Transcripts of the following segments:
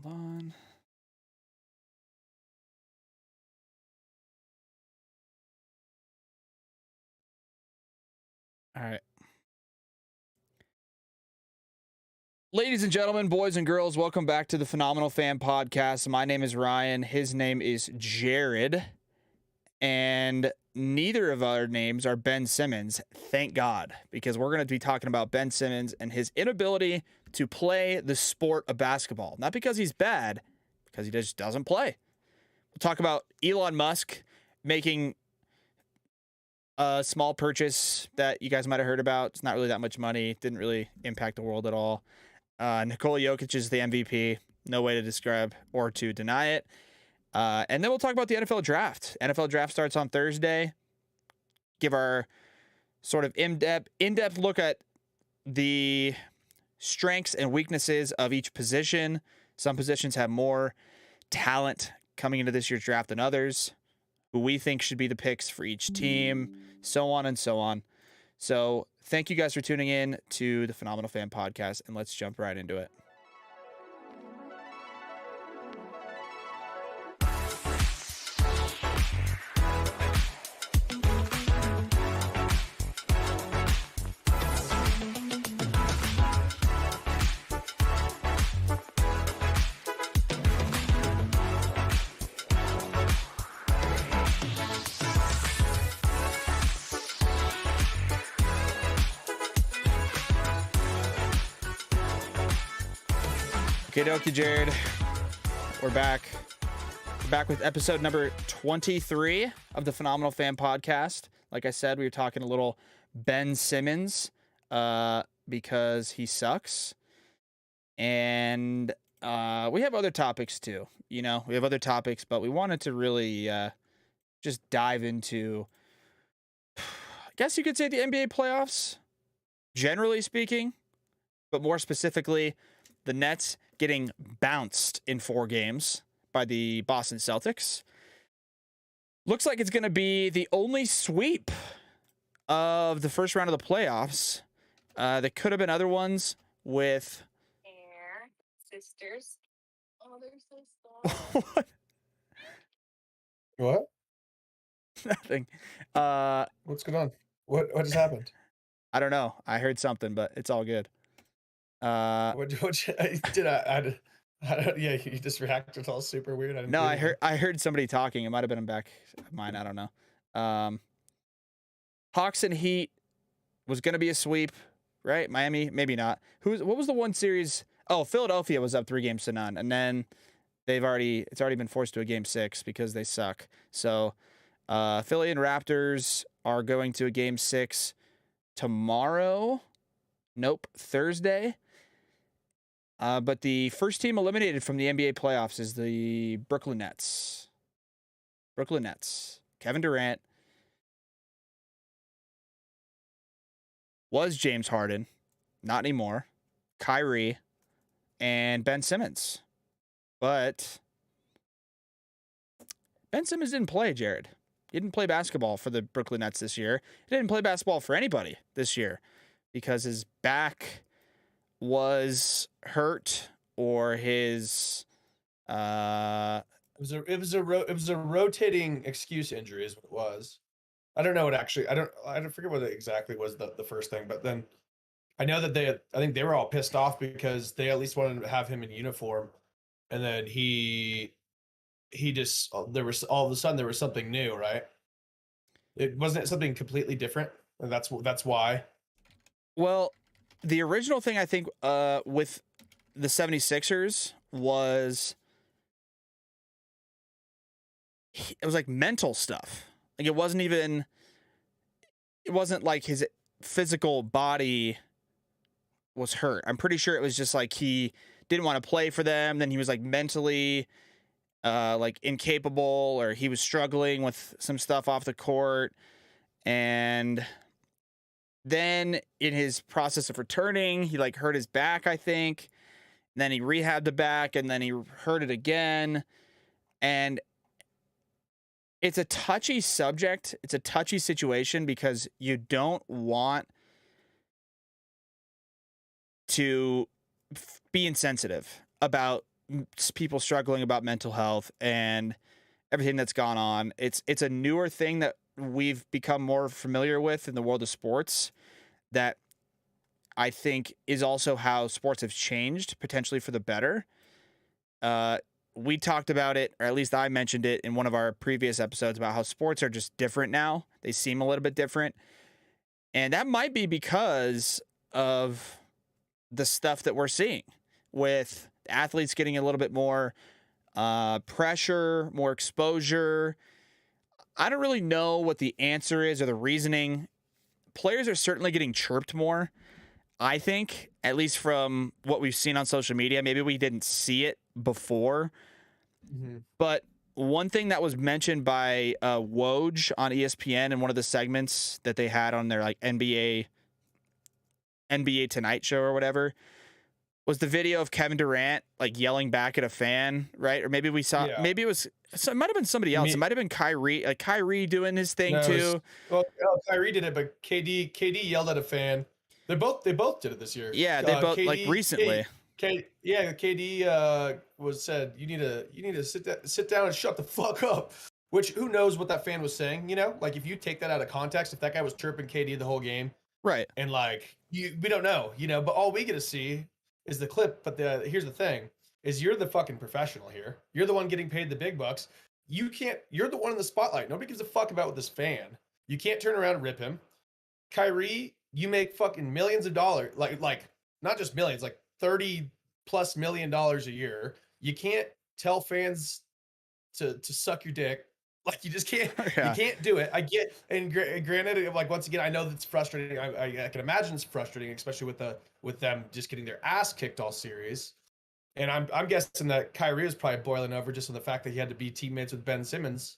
Hold on. All right. Ladies and gentlemen, boys and girls, welcome back to the Phenomenal Fan Podcast. My name is Ryan. His name is Jared. And neither of our names are Ben Simmons, thank God, because we're going to be talking about Ben Simmons and his inability to play the sport of basketball. Not because he's bad, because he just doesn't play. We'll talk about Elon Musk making a small purchase that you guys might have heard about. It's not really that much money. Didn't really impact the world at all. Nikola Jokic is the MVP. No way to describe or to deny it. And then we'll talk about the NFL draft. NFL draft starts on Thursday. Give our sort of in-depth look at the strengths and weaknesses of each position. Some positions have more talent coming into this year's draft than others, who we think should be the picks for each team, so on and so on. So thank you guys for tuning in to the Phenomenal Fan Podcast, and let's jump right into it. Okie Jared. We're back. We're back with episode number 23 of the Phenomenal Fan Podcast. Like I said, we were talking a little Ben Simmons because he sucks. And we have other topics too. You know, we have other topics, but we wanted to really just dive into, I guess you could say, the NBA playoffs, generally speaking, but more specifically, the Nets getting bounced in 4 games by the Boston Celtics. Looks like it's going to be the only sweep of the first round of the playoffs. There could have been other ones with... Air sisters. Oh, they're so soft. What? Nothing. What's going on? What just happened? I don't know. I heard something, but it's all good. What did I don't, yeah, you just reacted all super weird. I heard somebody talking. It might have been in back of mine. I don't know. Hawks and Heat was going to be a sweep, right? Miami, maybe not. What was the one series? Oh, Philadelphia was up 3-0, and then it's already been forced to a game 6 because they suck. So, Philly and Raptors are going to a game 6 tomorrow. Nope, Thursday. But the first team eliminated from the NBA playoffs is the Brooklyn Nets. Kevin Durant was James Harden, not anymore. Kyrie and Ben Simmons. But Ben Simmons didn't play, Jared. He didn't play basketball for the Brooklyn Nets this year. He didn't play basketball for anybody this year because his back was hurt or his it was a rotating excuse injury is what it was. I don't know what actually I don't forget what it exactly was the first thing, but then I know that I think they were all pissed off because they at least wanted to have him in uniform, and then he just there was all of a sudden there was something new, right? It wasn't something completely different, and that's why. Well, the original thing I think with the 76ers was it was like mental stuff. Like it wasn't like his physical body was hurt. I'm pretty sure it was just like he didn't want to play for them. Then he was like mentally like incapable, or he was struggling with some stuff off the court. And then in his process of returning, he like hurt his back, I think. And then he rehabbed the back, and then he hurt it again. And it's a touchy subject. It's a touchy situation because you don't want to be insensitive about people struggling about mental health and everything that's gone on. It's a newer thing that we've become more familiar with in the world of sports that I think is also how sports have changed, potentially for the better. We talked about it, or at least I mentioned it in one of our previous episodes about how sports are just different now. They seem a little bit different. And that might be because of the stuff that we're seeing with athletes getting a little bit more pressure, more exposure. I don't really know what the answer is or the reasoning. Players are certainly getting chirped more, I think, at least from what we've seen on social media. Maybe we didn't see it before. Mm-hmm. But one thing that was mentioned by Woj on ESPN in one of the segments that they had on their like NBA Tonight show or whatever was the video of Kevin Durant like yelling back at a fan, right? Or maybe we saw, maybe it was, so it might have been somebody else. It might have been Kyrie, like Kyrie doing his thing too. Kyrie did it, but KD yelled at a fan. They both did it this year. Yeah, they both like recently. KD said you need to sit down and shut the fuck up. Which who knows what that fan was saying? You know, like if you take that out of context, if that guy was chirping KD the whole game, right? And like we don't know, you know, but all we get to see is the clip. But here's the thing: is you're the fucking professional here. You're the one getting paid the big bucks. You're the one in the spotlight. Nobody gives a fuck about this fan. You can't turn around and rip him. Kyrie, you make fucking millions of dollars, like not just millions, like $30+ million a year. You can't tell fans to suck your dick. Like you just can't. Yeah. You can't do it. I get, and granted, like once again, I know that's frustrating. I can imagine it's frustrating, especially with them just getting their ass kicked all series. And I'm guessing that Kyrie was probably boiling over just on the fact that he had to be teammates with Ben Simmons.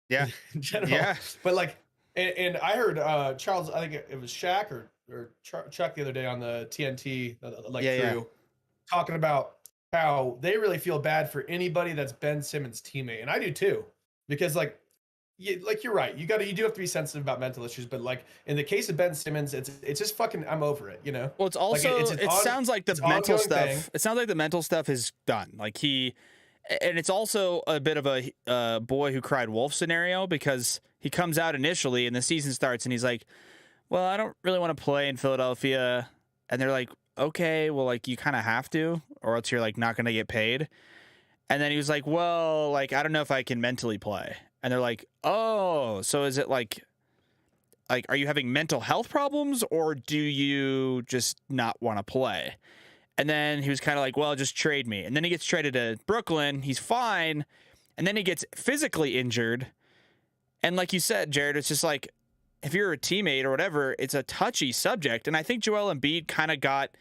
Yeah. In general. Yeah. But like, and I heard Charles, I think it was Shaq or Chuck the other day on the TNT crew talking about how they really feel bad for anybody that's Ben Simmons' teammate, and I do too, because like you're right, you do have to be sensitive about mental issues, but like in the case of Ben Simmons, it's just fucking I'm over it, you know. Well, it's also like it sounds like the mental stuff. Thing. It sounds like the mental stuff is done. Like and it's also a bit of a boy who cried wolf scenario because he comes out initially and the season starts and he's like, well, I don't really want to play in Philadelphia. And they're like, okay, well, like you kind of have to, or else you're like not going to get paid. And then he was like, well, like, I don't know if I can mentally play. And they're like, oh, so is it like, are you having mental health problems or do you just not want to play? And then he was kind of like, well, just trade me. And then he gets traded to Brooklyn. He's fine. And then he gets physically injured. And like you said, Jared, it's just like, if you're a teammate or whatever, it's a touchy subject. And I think Joel Embiid kind of got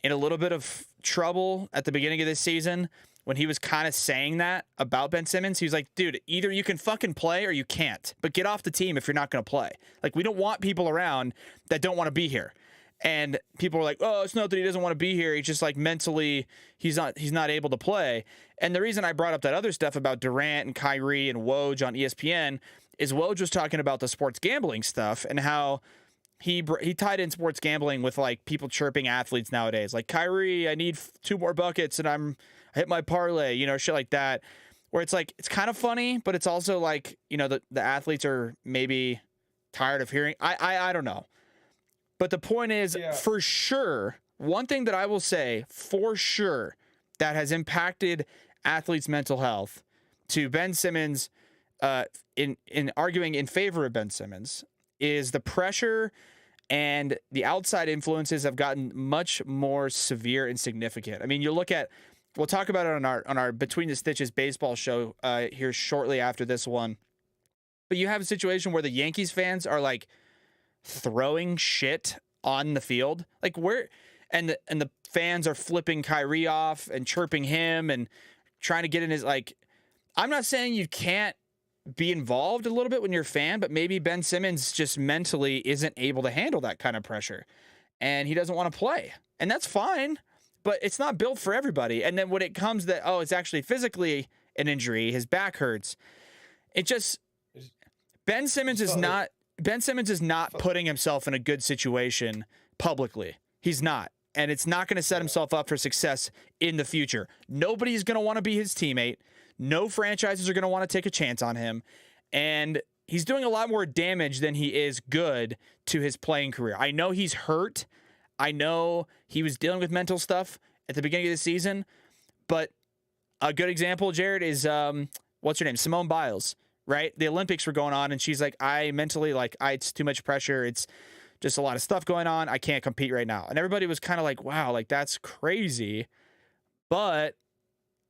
in a little bit of trouble at the beginning of this season when he was kind of saying that about Ben Simmons. He was like, dude, either you can fucking play or you can't, but get off the team if you're not going to play. Like, we don't want people around that don't want to be here. And people were like, oh, it's not that he doesn't want to be here. He's just like mentally, he's not able to play. And the reason I brought up that other stuff about Durant and Kyrie and Woj on ESPN is Woj was talking about the sports gambling stuff and how he tied in sports gambling with like people chirping athletes nowadays. Like, Kyrie, I need 2 more buckets and I hit my parlay, you know, shit like that. Where it's like, it's kind of funny, but it's also like, you know, the athletes are maybe tired of hearing. I don't know. But the point is, for sure, one thing that I will say for sure that has impacted athletes' mental health to Ben Simmons, in arguing in favor of Ben Simmons, is the pressure and the outside influences have gotten much more severe and significant. I mean, you look at, we'll talk about it on our Between the Stitches baseball show here shortly after this one. But you have a situation where the Yankees fans are like throwing shit on the field, like and the fans are flipping Kyrie off and chirping him and trying to get in his, like, I'm not saying you can't be involved a little bit when you're a fan, but maybe Ben Simmons just mentally isn't able to handle that kind of pressure and he doesn't want to play, and that's fine, but it's not built for everybody. And then when it comes that, oh, it's actually physically an injury, his back hurts, it just, Ben Simmons is not putting himself in a good situation publicly. He's not. and it's not going to set himself up for success in the future. Nobody's going to want to be his teammate. No franchises are going to want to take a chance on him. And he's doing a lot more damage than he is good to his playing career. I know he's hurt. I know he was dealing with mental stuff at the beginning of the season, but a good example, Jared, is what's her name? Simone Biles, right? The Olympics were going on, and she's like, it's too much pressure. It's just a lot of stuff going on. I can't compete right now. And everybody was kind of like, wow, like that's crazy. But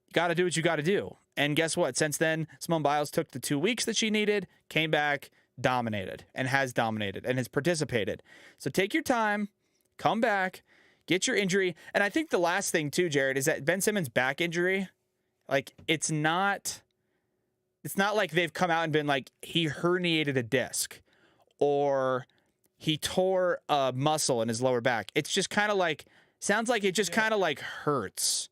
you got to do what you got to do. And guess what? Since then, Simone Biles took the 2 weeks that she needed, came back, dominated, and has participated. So take your time, come back, get your injury. And I think the last thing too, Jared, is that Ben Simmons' back injury, like it's not like they've come out and been like, he herniated a disc or he tore a muscle in his lower back. It's just kind of like, sounds like it just kind of like hurts.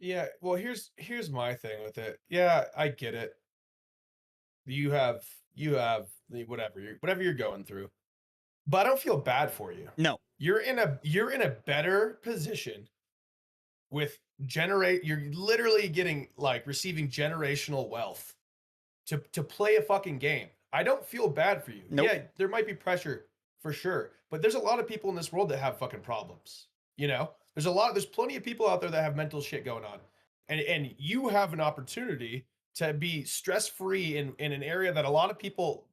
Yeah, well, here's my thing with it. Yeah, I get it. You have whatever you're going through. But I don't feel bad for you. No. You're in a better position with you're literally getting like receiving generational wealth to play a fucking game. I don't feel bad for you. Nope. Yeah, there might be pressure for sure, but there's a lot of people in this world that have fucking problems. You know? There's plenty of people out there that have mental shit going on. And you have an opportunity to be stress-free in an area that a lot of people,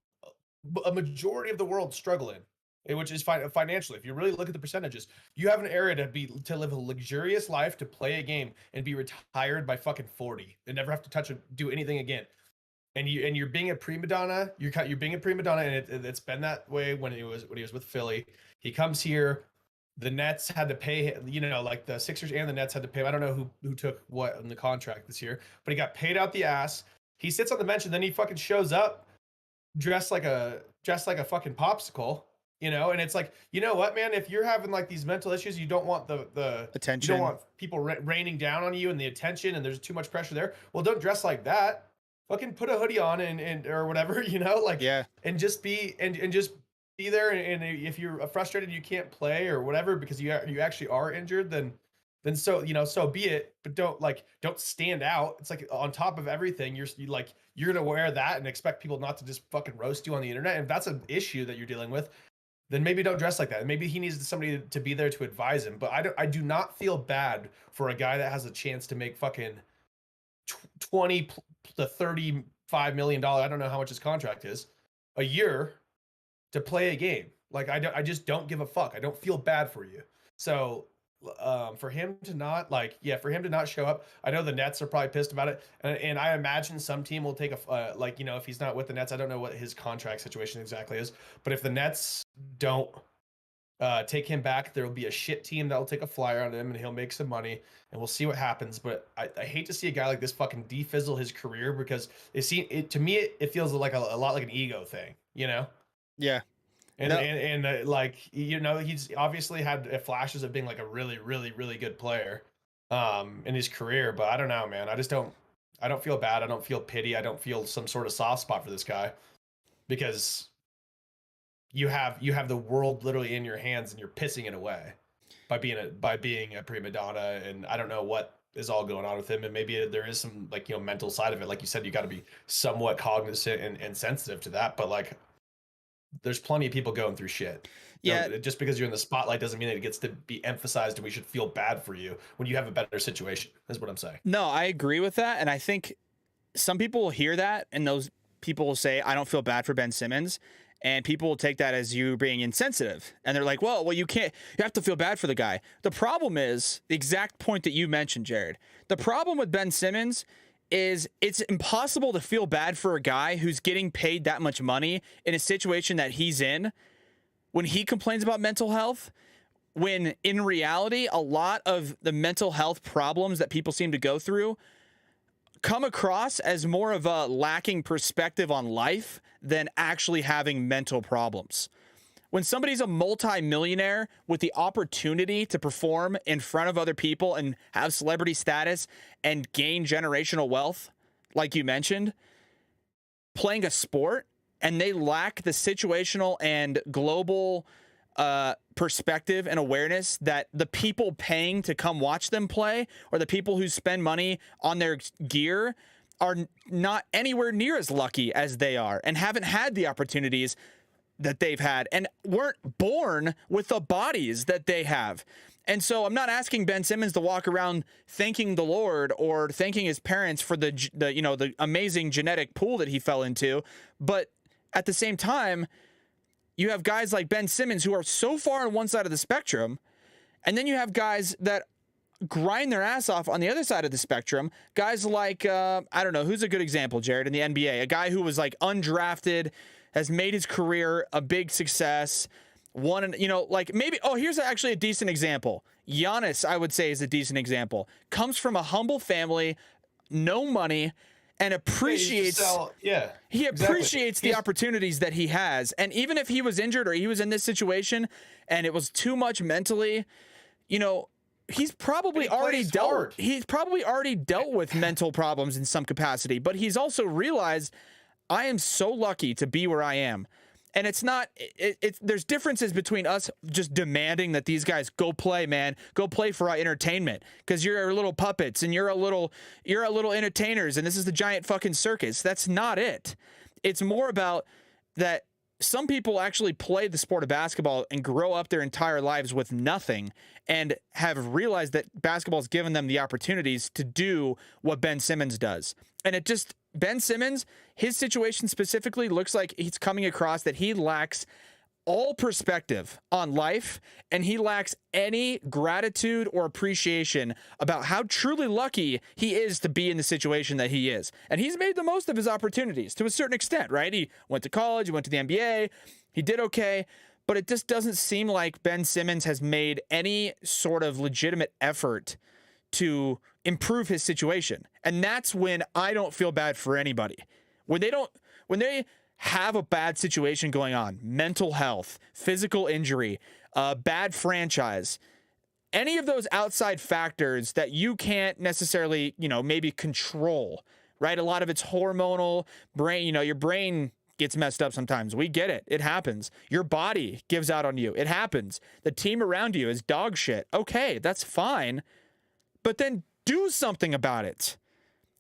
a majority of the world struggle in, which is financially. If you really look at the percentages, you have an area to live a luxurious life, to play a game and be retired by fucking 40 and never have to do anything again. And you're being a prima donna. You're being a prima donna, and it's been that way when he was with Philly. He comes here. The Nets had to pay, like the Sixers and the Nets had to pay. I don't know who took what in the contract this year, but he got paid out the ass. He sits on the bench and then he fucking shows up dressed like a fucking popsicle, and it's like, you know what, man, if you're having like these mental issues, you don't want the attention. You don't want people raining down on you and the attention, and there's too much pressure there. Well, don't dress like that. Fucking put a hoodie on and or whatever, yeah. and just be there, and if you're frustrated you can't play or whatever because you actually are injured, then so so be it, but don't stand out. It's like on top of everything you're gonna wear that and expect people not to just fucking roast you on the internet. And if that's an issue that you're dealing with, then maybe don't dress like that. Maybe he needs somebody to be there to advise him. But I do not feel bad for a guy that has a chance to make fucking 20 to 35 million dollars, I don't know how much his contract is, a year, to play a game. Like I just don't give a fuck. I don't feel bad for you. So for him to not show up, I know the Nets are probably pissed about it, and I imagine some team will take if he's not with the Nets, I don't know what his contract situation exactly is, but if the Nets don't take him back, there will be a shit team that will take a flyer on him and he'll make some money, and we'll see what happens. But I hate to see a guy like this fucking defizzle his career, because to me it feels like a lot like an ego thing, Yeah. He's obviously had flashes of being like a really, really, really good player in his career, but I don't know, man. I don't feel bad. I don't feel pity. I don't feel some sort of soft spot for this guy, because you have the world literally in your hands and you're pissing it away by being a prima donna. And I don't know what is all going on with him, and maybe there is some mental side of it. Like you said, you got to be somewhat cognizant and sensitive to that, but there's plenty of people going through shit. Yeah. Just because you're in the spotlight doesn't mean that it gets to be emphasized and we should feel bad for you when you have a better situation, is what I'm saying. No, I agree with that. And I think some people will hear that and those people will say, I don't feel bad for Ben Simmons. And people will take that as you being insensitive. And they're like, well, you have to feel bad for the guy. The problem is the exact point that you mentioned, Jared. The problem with Ben Simmons is it's impossible to feel bad for a guy who's getting paid that much money in a situation that he's in when he complains about mental health, when in reality, a lot of the mental health problems that people seem to go through come across as more of a lacking perspective on life than actually having mental problems. When somebody's a multi-millionaire with the opportunity to perform in front of other people and have celebrity status and gain generational wealth, like you mentioned, playing a sport, and they lack the situational and global perspective and awareness that the people paying to come watch them play, or the people who spend money on their gear, are not anywhere near as lucky as they are, and haven't had the opportunities that they've had, and weren't born with the bodies that they have. And so I'm not asking Ben Simmons to walk around thanking the Lord or thanking his parents for the amazing genetic pool that he fell into. But at the same time, you have guys like Ben Simmons who are so far on one side of the spectrum, and then you have guys that grind their ass off on the other side of the spectrum. Guys like, I don't know, who's a good example, Jared, in the NBA? A guy who was like undrafted, has made his career a big success, won, like maybe, here's actually a decent example. Giannis, I would say, is a decent example. Comes from a humble family, no money, and appreciates he appreciates the opportunities that he has. And even if he was injured or he was in this situation and it was too much mentally, he's probably already dealt with mental problems in some capacity, but he's also realized, I am so lucky to be where I am. And it's not, there's differences between us just demanding that these guys go play, man, go play for our entertainment, because you're little puppets and you're a little entertainers, and this is the giant fucking circus. That's not it. It's more about that some people actually play the sport of basketball and grow up their entire lives with nothing, and have realized that basketball's given them the opportunities to do what Ben Simmons does. And Ben Simmons, his situation specifically, looks like he's coming across that he lacks all perspective on life, and he lacks any gratitude or appreciation about how truly lucky he is to be in the situation that he is. And he's made the most of his opportunities to a certain extent, right? He went to college, he went to the NBA, he did okay, but it just doesn't seem like Ben Simmons has made any sort of legitimate effort to improve his situation. And that's when I don't feel bad for anybody. When they have a bad situation going on, mental health, physical injury, bad franchise, any of those outside factors that you can't necessarily, maybe control, right? A lot of it's hormonal, brain, your brain gets messed up sometimes. We get it. It happens. Your body gives out on you. It happens. The team around you is dog shit. Okay, that's fine. But then do something about it.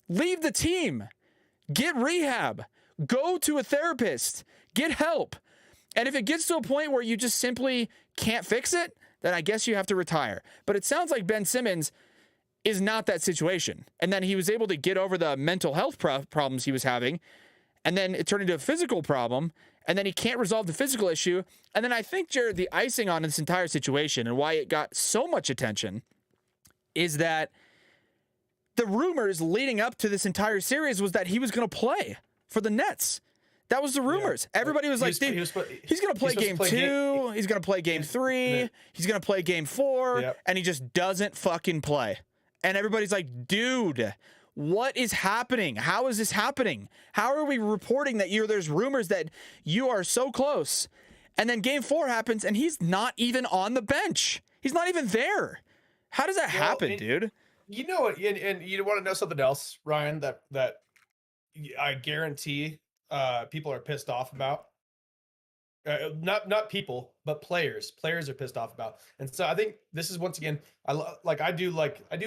Leave the team. Get rehab. Go to a therapist. Get help. And if it gets to a point where you just simply can't fix it, then I guess you have to retire. But it sounds like Ben Simmons is not that situation. And then he was able to get over the mental health problems he was having. And then it turned into a physical problem. And then he can't resolve the physical issue. And then I think, Jared, the icing on this entire situation and why it got so much attention is that the rumors leading up to this entire series was that he was going to play for the Nets. That was the rumors. Yeah. Everybody was like, he's going to play game 2. He's going to play game 3. He's going to play game 4. Yep. And he just doesn't fucking play. And everybody's like, dude, what is happening? How is this happening? How are we reporting that there's rumors that you are so close? And then game 4 happens and he's not even on the bench. He's not even there. How does that happen, dude? You know what? And you want to know something else, Ryan, that I guarantee people are pissed off about. Not people, but players. Players are pissed off about. And so I think this is, once again, I do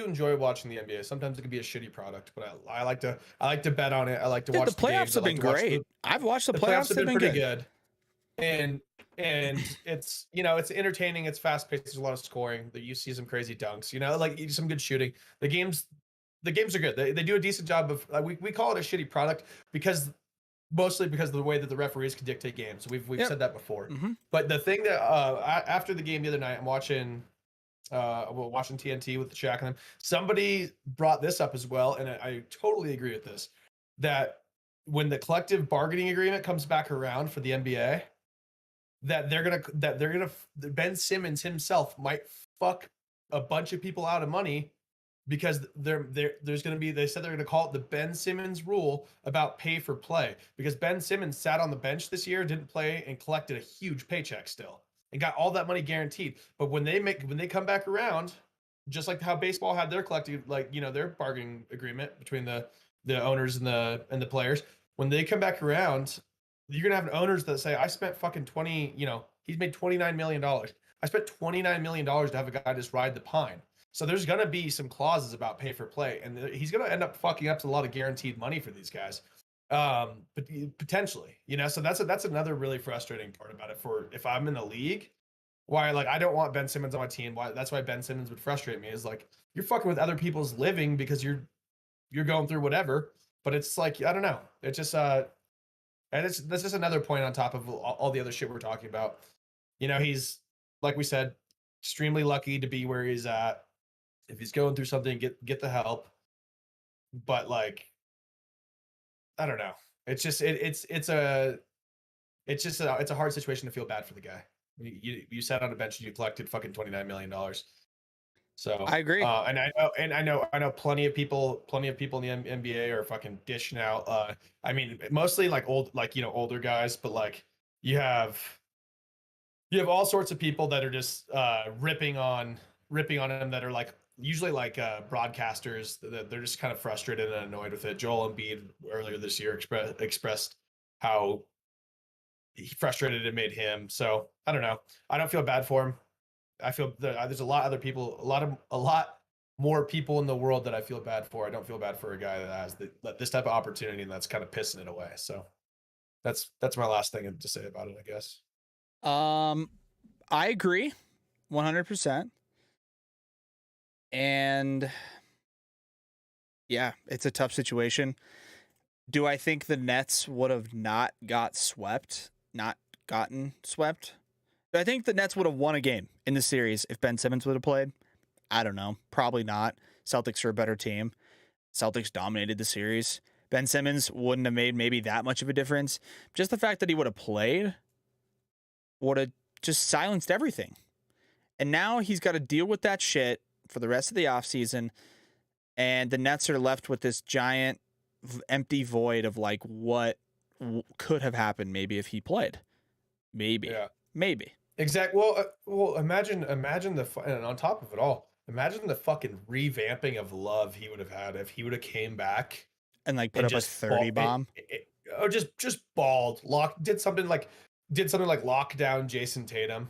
enjoy watching the NBA. Sometimes it can be a shitty product, but I like to bet on it. I like to watch the playoffs. Have been great. I've watched the playoffs. Have been pretty good. And it's it's entertaining, it's fast paced, there's a lot of scoring, that you see some crazy dunks, like some good shooting. The games are good. They do a decent job of we call it a shitty product mostly because of the way that the referees can dictate games. We've said that before. Mm-hmm. But the thing that after the game the other night, I'm watching TNT with the Shaq and them. Somebody brought this up as well, and I totally agree with this, that when the collective bargaining agreement comes back around for the NBA, that Ben Simmons himself might fuck a bunch of people out of money, because there's going to be, they said they're going to call it the Ben Simmons rule about pay for play, because Ben Simmons sat on the bench this year, didn't play, and collected a huge paycheck still and got all that money guaranteed. But when they come back around, just like how baseball had their collective, their bargaining agreement between the owners and the players, when they come back around, you're going to have owners that say, I spent fucking 20, He's made $29 million. I spent $29 million to have a guy just ride the pine. So there's going to be some clauses about pay for play, and he's going to end up fucking up a lot of guaranteed money for these guys. But potentially, so that's another really frustrating part about it. For if I'm in the league, why I don't want Ben Simmons on my team. That's why Ben Simmons would frustrate me, is you're fucking with other people's living because you're going through whatever. But it's I don't know. It's just and that's just another point on top of all the other shit we're talking about. He's, like we said, extremely lucky to be where he's at. If he's going through something, get the help. But I don't know. It's just it's a hard situation to feel bad for the guy. You sat on a bench and you collected fucking $29 million. So I agree. And I know plenty of people in the NBA are fucking dishing out. I mean, mostly older guys, but you have all sorts of people that are just ripping on him, that are usually broadcasters. They're just kind of frustrated and annoyed with it. Joel Embiid earlier this year expressed how frustrated it made him. So I don't know. I don't feel bad for him. I feel there's a lot more people in the world that I feel bad for. I don't feel bad for a guy that has this type of opportunity and that's kind of pissing it away. So that's my last thing to say about it, I guess. I agree 100%. And yeah, it's a tough situation. Do I think the Nets would have not gotten swept? Do I think the Nets would have won a game in the series if Ben Simmons would have played? I don't know. Probably not. Celtics are a better team. Celtics dominated the series. Ben Simmons wouldn't have made maybe that much of a difference. Just the fact that he would have played would have just silenced everything. And now he's got to deal with that shit for the rest of the offseason. And the Nets are left with this giant empty void of what could have happened maybe if he played. Maybe. Yeah. Maybe. Exactly. Well, imagine and on top of it all, imagine the fucking revamping of Love he would have had if he would have came back and put up a 30 bomb. Or just balled, did something like lock down Jason Tatum,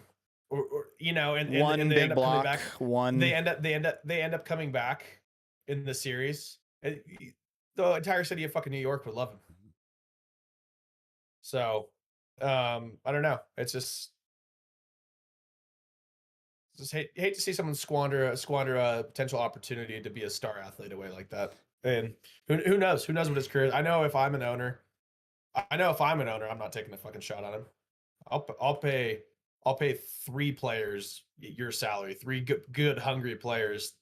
or and one and they big end up block, coming back. one. They end up coming back in the series. The entire city of fucking New York would love him. So, I don't know. It's just hate to see someone squander a potential opportunity to be a star athlete away like that. And who knows what his career is. I know if I'm an owner, I'm not taking a fucking shot on him. I'll pay 3 players your salary, 3 good hungry players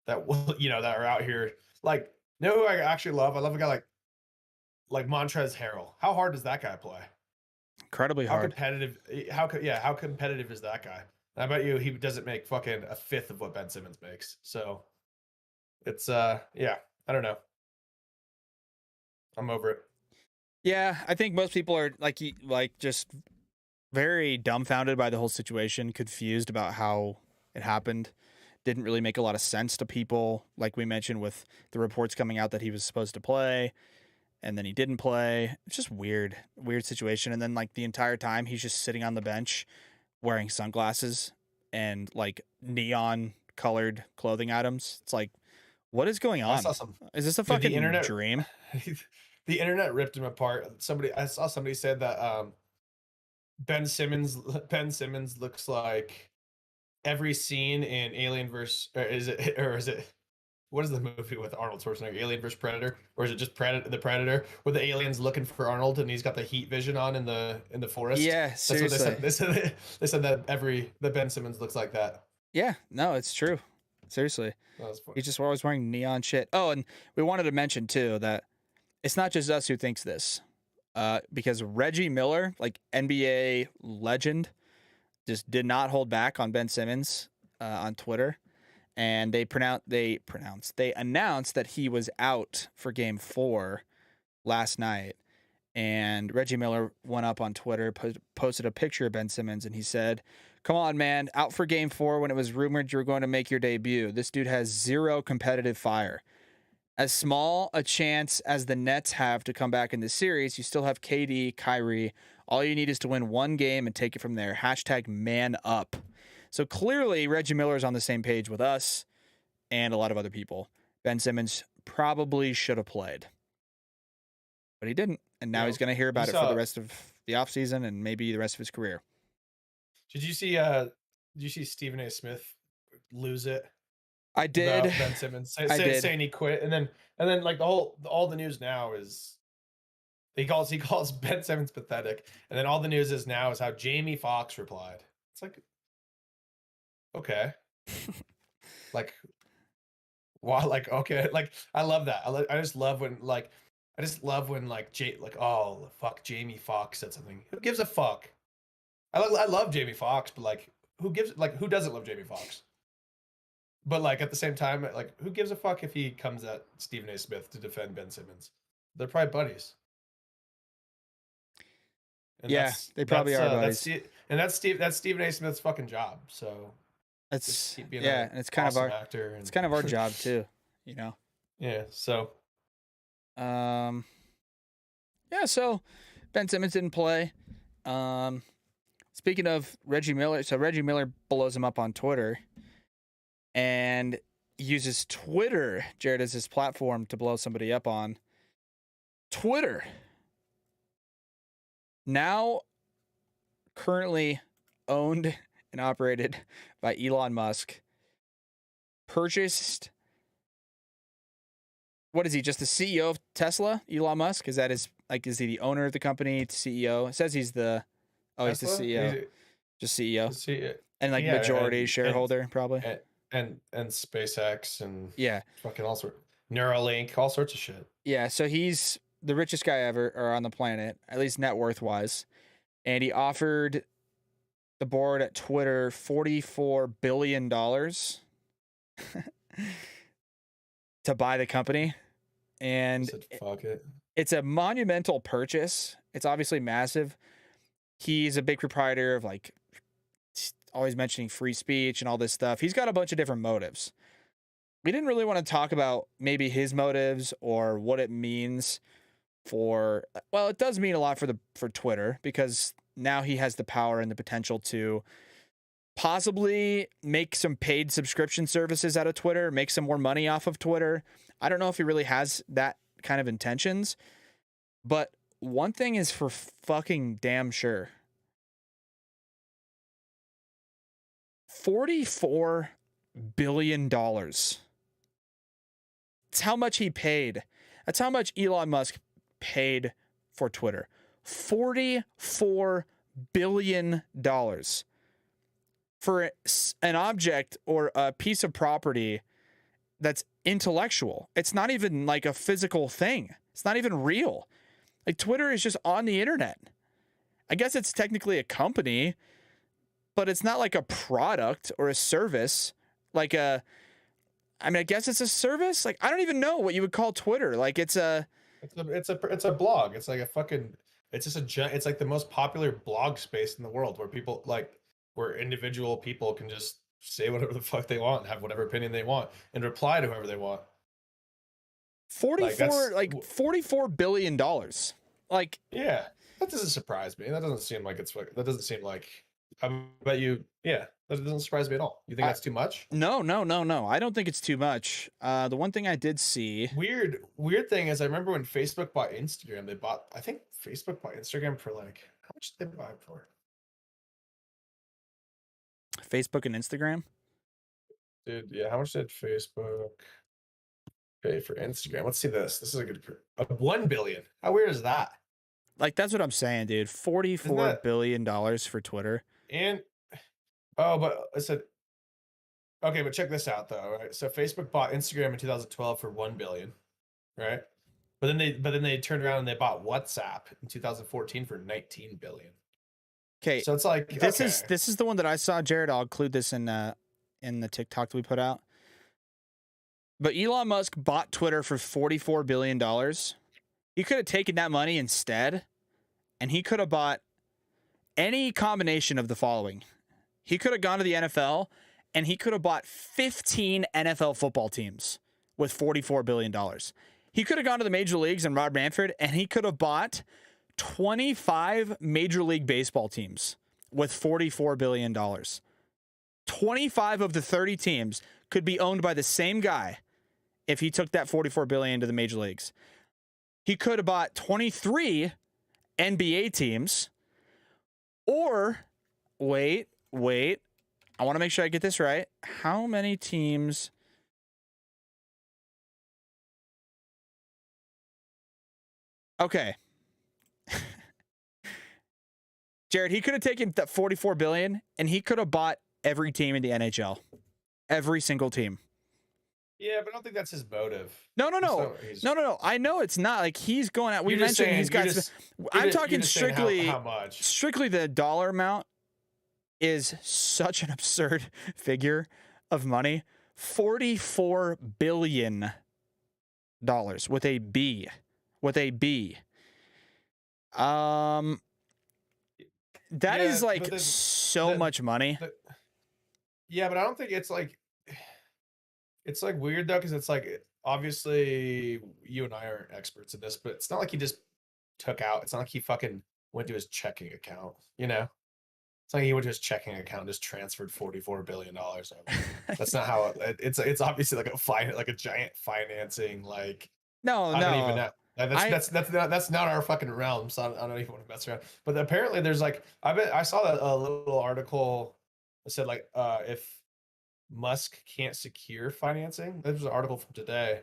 that will that are out here. Who I actually love? I love a guy like Montrezl Harrell. How hard does that guy play? Incredibly hard. How competitive is that guy? I bet you he doesn't make fucking a fifth of what Ben Simmons makes. So it's I don't know. I'm over it. Yeah, I think most people are just very dumbfounded by the whole situation, confused about how it happened. Didn't really make a lot of sense to people, like we mentioned with the reports coming out that he was supposed to play and then he didn't play. It's just weird situation. And then the entire time he's just sitting on the bench wearing sunglasses and neon colored clothing items. It's what is going on? Is this a fucking dream? The internet ripped him apart. I saw somebody said that Ben Simmons looks like every scene in Alien versus is it what is the movie with Arnold Schwarzenegger, Alien versus Predator, or is it just the Predator, where the alien's looking for Arnold and he's got the heat vision on in the forest? Yeah, seriously. That's what they said that Ben Simmons looks like that. Yeah, no, it's true. Seriously. He's just always wearing neon shit. Oh, and we wanted to mention too that it's not just us who thinks this. Because Reggie Miller, NBA legend, just did not hold back on Ben Simmons on Twitter. And they announced that he was out for Game 4 last night. And Reggie Miller went up on Twitter, posted a picture of Ben Simmons, and he said, "Come on, man, out for Game 4 when it was rumored you were going to make your debut. This dude has zero competitive fire. As small a chance as the Nets have to come back in this series, you still have KD, Kyrie, All you need is to win one game and take it from there. Hashtag man up. So clearly Reggie Miller is on the same page with us and a lot of other people. Ben Simmons probably should have played, but he didn't. And now he's going to hear about it for the rest of the offseason and maybe the rest of his career. Did you see Stephen A. Smith lose it? I did. About Ben Simmons saying he quit, and then like all the news now is he calls Ben Simmons pathetic, and then all the news is now is how Jamie Foxx replied. It's like, okay, like, wow, like, okay, like I love that. I just love when oh fuck, Jamie Foxx said something. Who gives a fuck? I love Jamie Foxx, but like who doesn't love Jamie Foxx? But like at the same time, like who gives a fuck if he comes at Stephen A. Smith to defend Ben Simmons? They're probably buddies. And yeah, they probably are buddies. That's Stephen A. Smith's fucking job. So that's and it's kind awesome of our actor it's kind of our job too, you know. Yeah. So. Yeah. So Ben Simmons didn't play. Speaking of Reggie Miller, so Reggie Miller blows him up on Twitter and uses Twitter, Jared, as his platform to blow somebody up on. Twitter, now currently owned and operated by Elon Musk, purchased. What is he? Just the CEO of Tesla? Elon Musk? Is that his? Like, is he the owner of the company? CEO? It says he's the. Oh, Tesla? He's the CEO. Just CEO. And like majority shareholder, probably. And SpaceX and yeah, fucking all sorts, Neuralink, all sorts of shit. Yeah, so he's the richest guy ever or on the planet, at least net worth wise, and he offered the board at Twitter $44 billion to buy the company, and fuck it. It's a monumental purchase. It's obviously massive. He's a big proprietor of like always mentioning free speech and all this stuff. He's got a bunch of different motives. We didn't really want to talk about maybe his motives or what it means for, well, it does mean a lot for Twitter, because now he has the power and the potential to possibly make some paid subscription services out of Twitter, make some more money off of Twitter. I don't know if he really has that kind of intentions, but one thing is for fucking damn sure. $44 billion. That's how much he paid. That's how much Elon Musk paid for Twitter. $44 billion for an object or a piece of property that's intellectual. It's not even like a physical thing. It's not even real. Like, Twitter is just on the internet. I guess it's technically a company, but it's not like a product or a service. I guess it's a service. Like, I don't even know what you would call Twitter. Like, it's a blog. It's like a fucking, it's like the most popular blog space in the world, where individual people can just say whatever the fuck they want, have whatever opinion they want, and reply to whoever they want. $44 billion. Like, yeah, that doesn't surprise me. That doesn't seem like, I bet you, yeah, that doesn't surprise me at all. You think that's too much? No. I don't think it's too much. The one thing I did see. Weird thing is, I remember when Facebook bought Instagram, I think Facebook bought Instagram for like, how much did they buy it for? Facebook and Instagram? Dude, yeah, how much did Facebook pay for Instagram? Let's see this. This is a good, $1 billion. How weird is that? Like, that's what I'm saying, dude. $44 billion for Twitter. And but I said, okay, but check this out though, right? So Facebook bought Instagram in 2012 for $1 billion, right? But then they turned around and they bought WhatsApp in 2014 for $19 billion. Okay, so it's like, this is the one that I saw, Jared. I'll include this in the TikTok that we put out. But Elon Musk bought Twitter for $44 billion. He could have taken that money instead, and he could have bought any combination of the following. He could have gone to the NFL, and he could have bought 15 NFL football teams with $44 billion. He could have gone to the major leagues and Rob Manfred, and he could have bought 25 Major League Baseball teams with $44 billion. 25 of the 30 teams could be owned by the same guy if he took that $44 billion to the major leagues. He could have bought 23 NBA teams, or wait, I want to make sure I get this right. How many teams? Okay. Jared, he could have taken that $44 billion and he could have bought every team in the NHL. Every single team. Yeah, but I don't think that's his motive. No. I know it's not. Like, he's going out. We mentioned he's got. I'm talking strictly how much. Strictly the dollar amount is such an absurd figure of money. $44 billion with a B. With a B. That is like so much money. Yeah, but I don't think it's like weird though, because it's like, obviously you and I aren't experts in this, but it's not like he just took out. It's not like he fucking went to his checking account. You know, it's like he went to his checking account and just transferred $44 billion. That's not how it's obviously like a giant financing. Like, I don't even know. That's not our fucking realm. So I don't even want to mess around. But apparently there's like, I saw that a little article that said like, if Musk can't secure financing, there's an article from today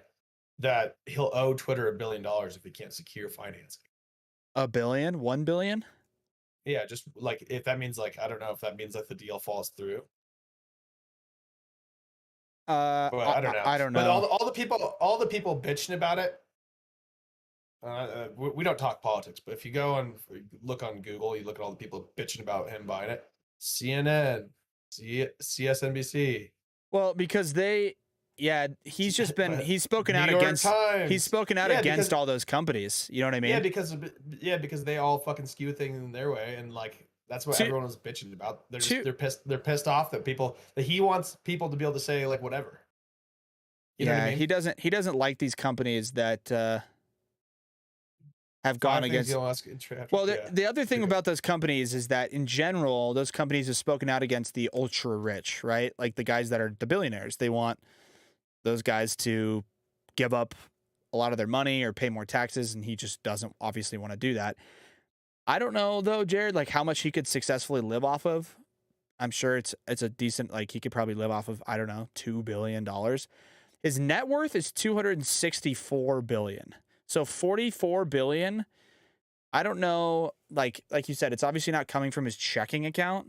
that he'll owe Twitter $1 billion if he can't secure financing. $1 billion? 1 billion? Yeah, just like, if that means like, I don't know if that means like the deal falls through. Well, I don't know. I don't know. But all the people bitching about it. We don't talk politics, but if you go and look on Google, you look at all the people bitching about him buying it. CNN, CSNBC. Well, because he's just been he's spoken out against against all those companies. You know what I mean? Yeah, because they all fucking skew things in their way, and like that's what everyone was bitching about. They're pissed off that he wants people to be able to say like whatever. You know what I mean? He doesn't like these companies that have gone against. Well, the other thing about those companies is that in general, those companies have spoken out against the ultra rich, right? Like the guys that are the billionaires. They want those guys to give up a lot of their money or pay more taxes, and he just doesn't obviously want to do that. I don't know though, Jared, like how much he could successfully live off of. I'm sure it's a decent, like he could probably live off of, I don't know, $2 billion. His net worth is $264 billion. So $44 billion. I don't know, like you said, it's obviously not coming from his checking account,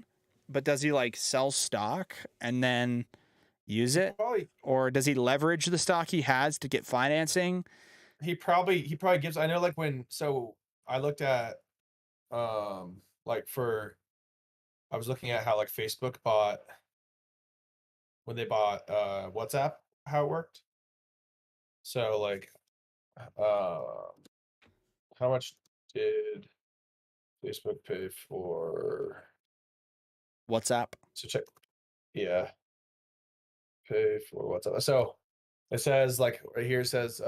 but does he like sell stock and then use it? Or does he leverage the stock he has to get financing? He probably gives, I know, like so I looked at I was looking at how like Facebook bought, when they bought WhatsApp, how it worked. So like how much did Facebook pay for WhatsApp? So check. Yeah. Pay for WhatsApp. So it says like right here, it says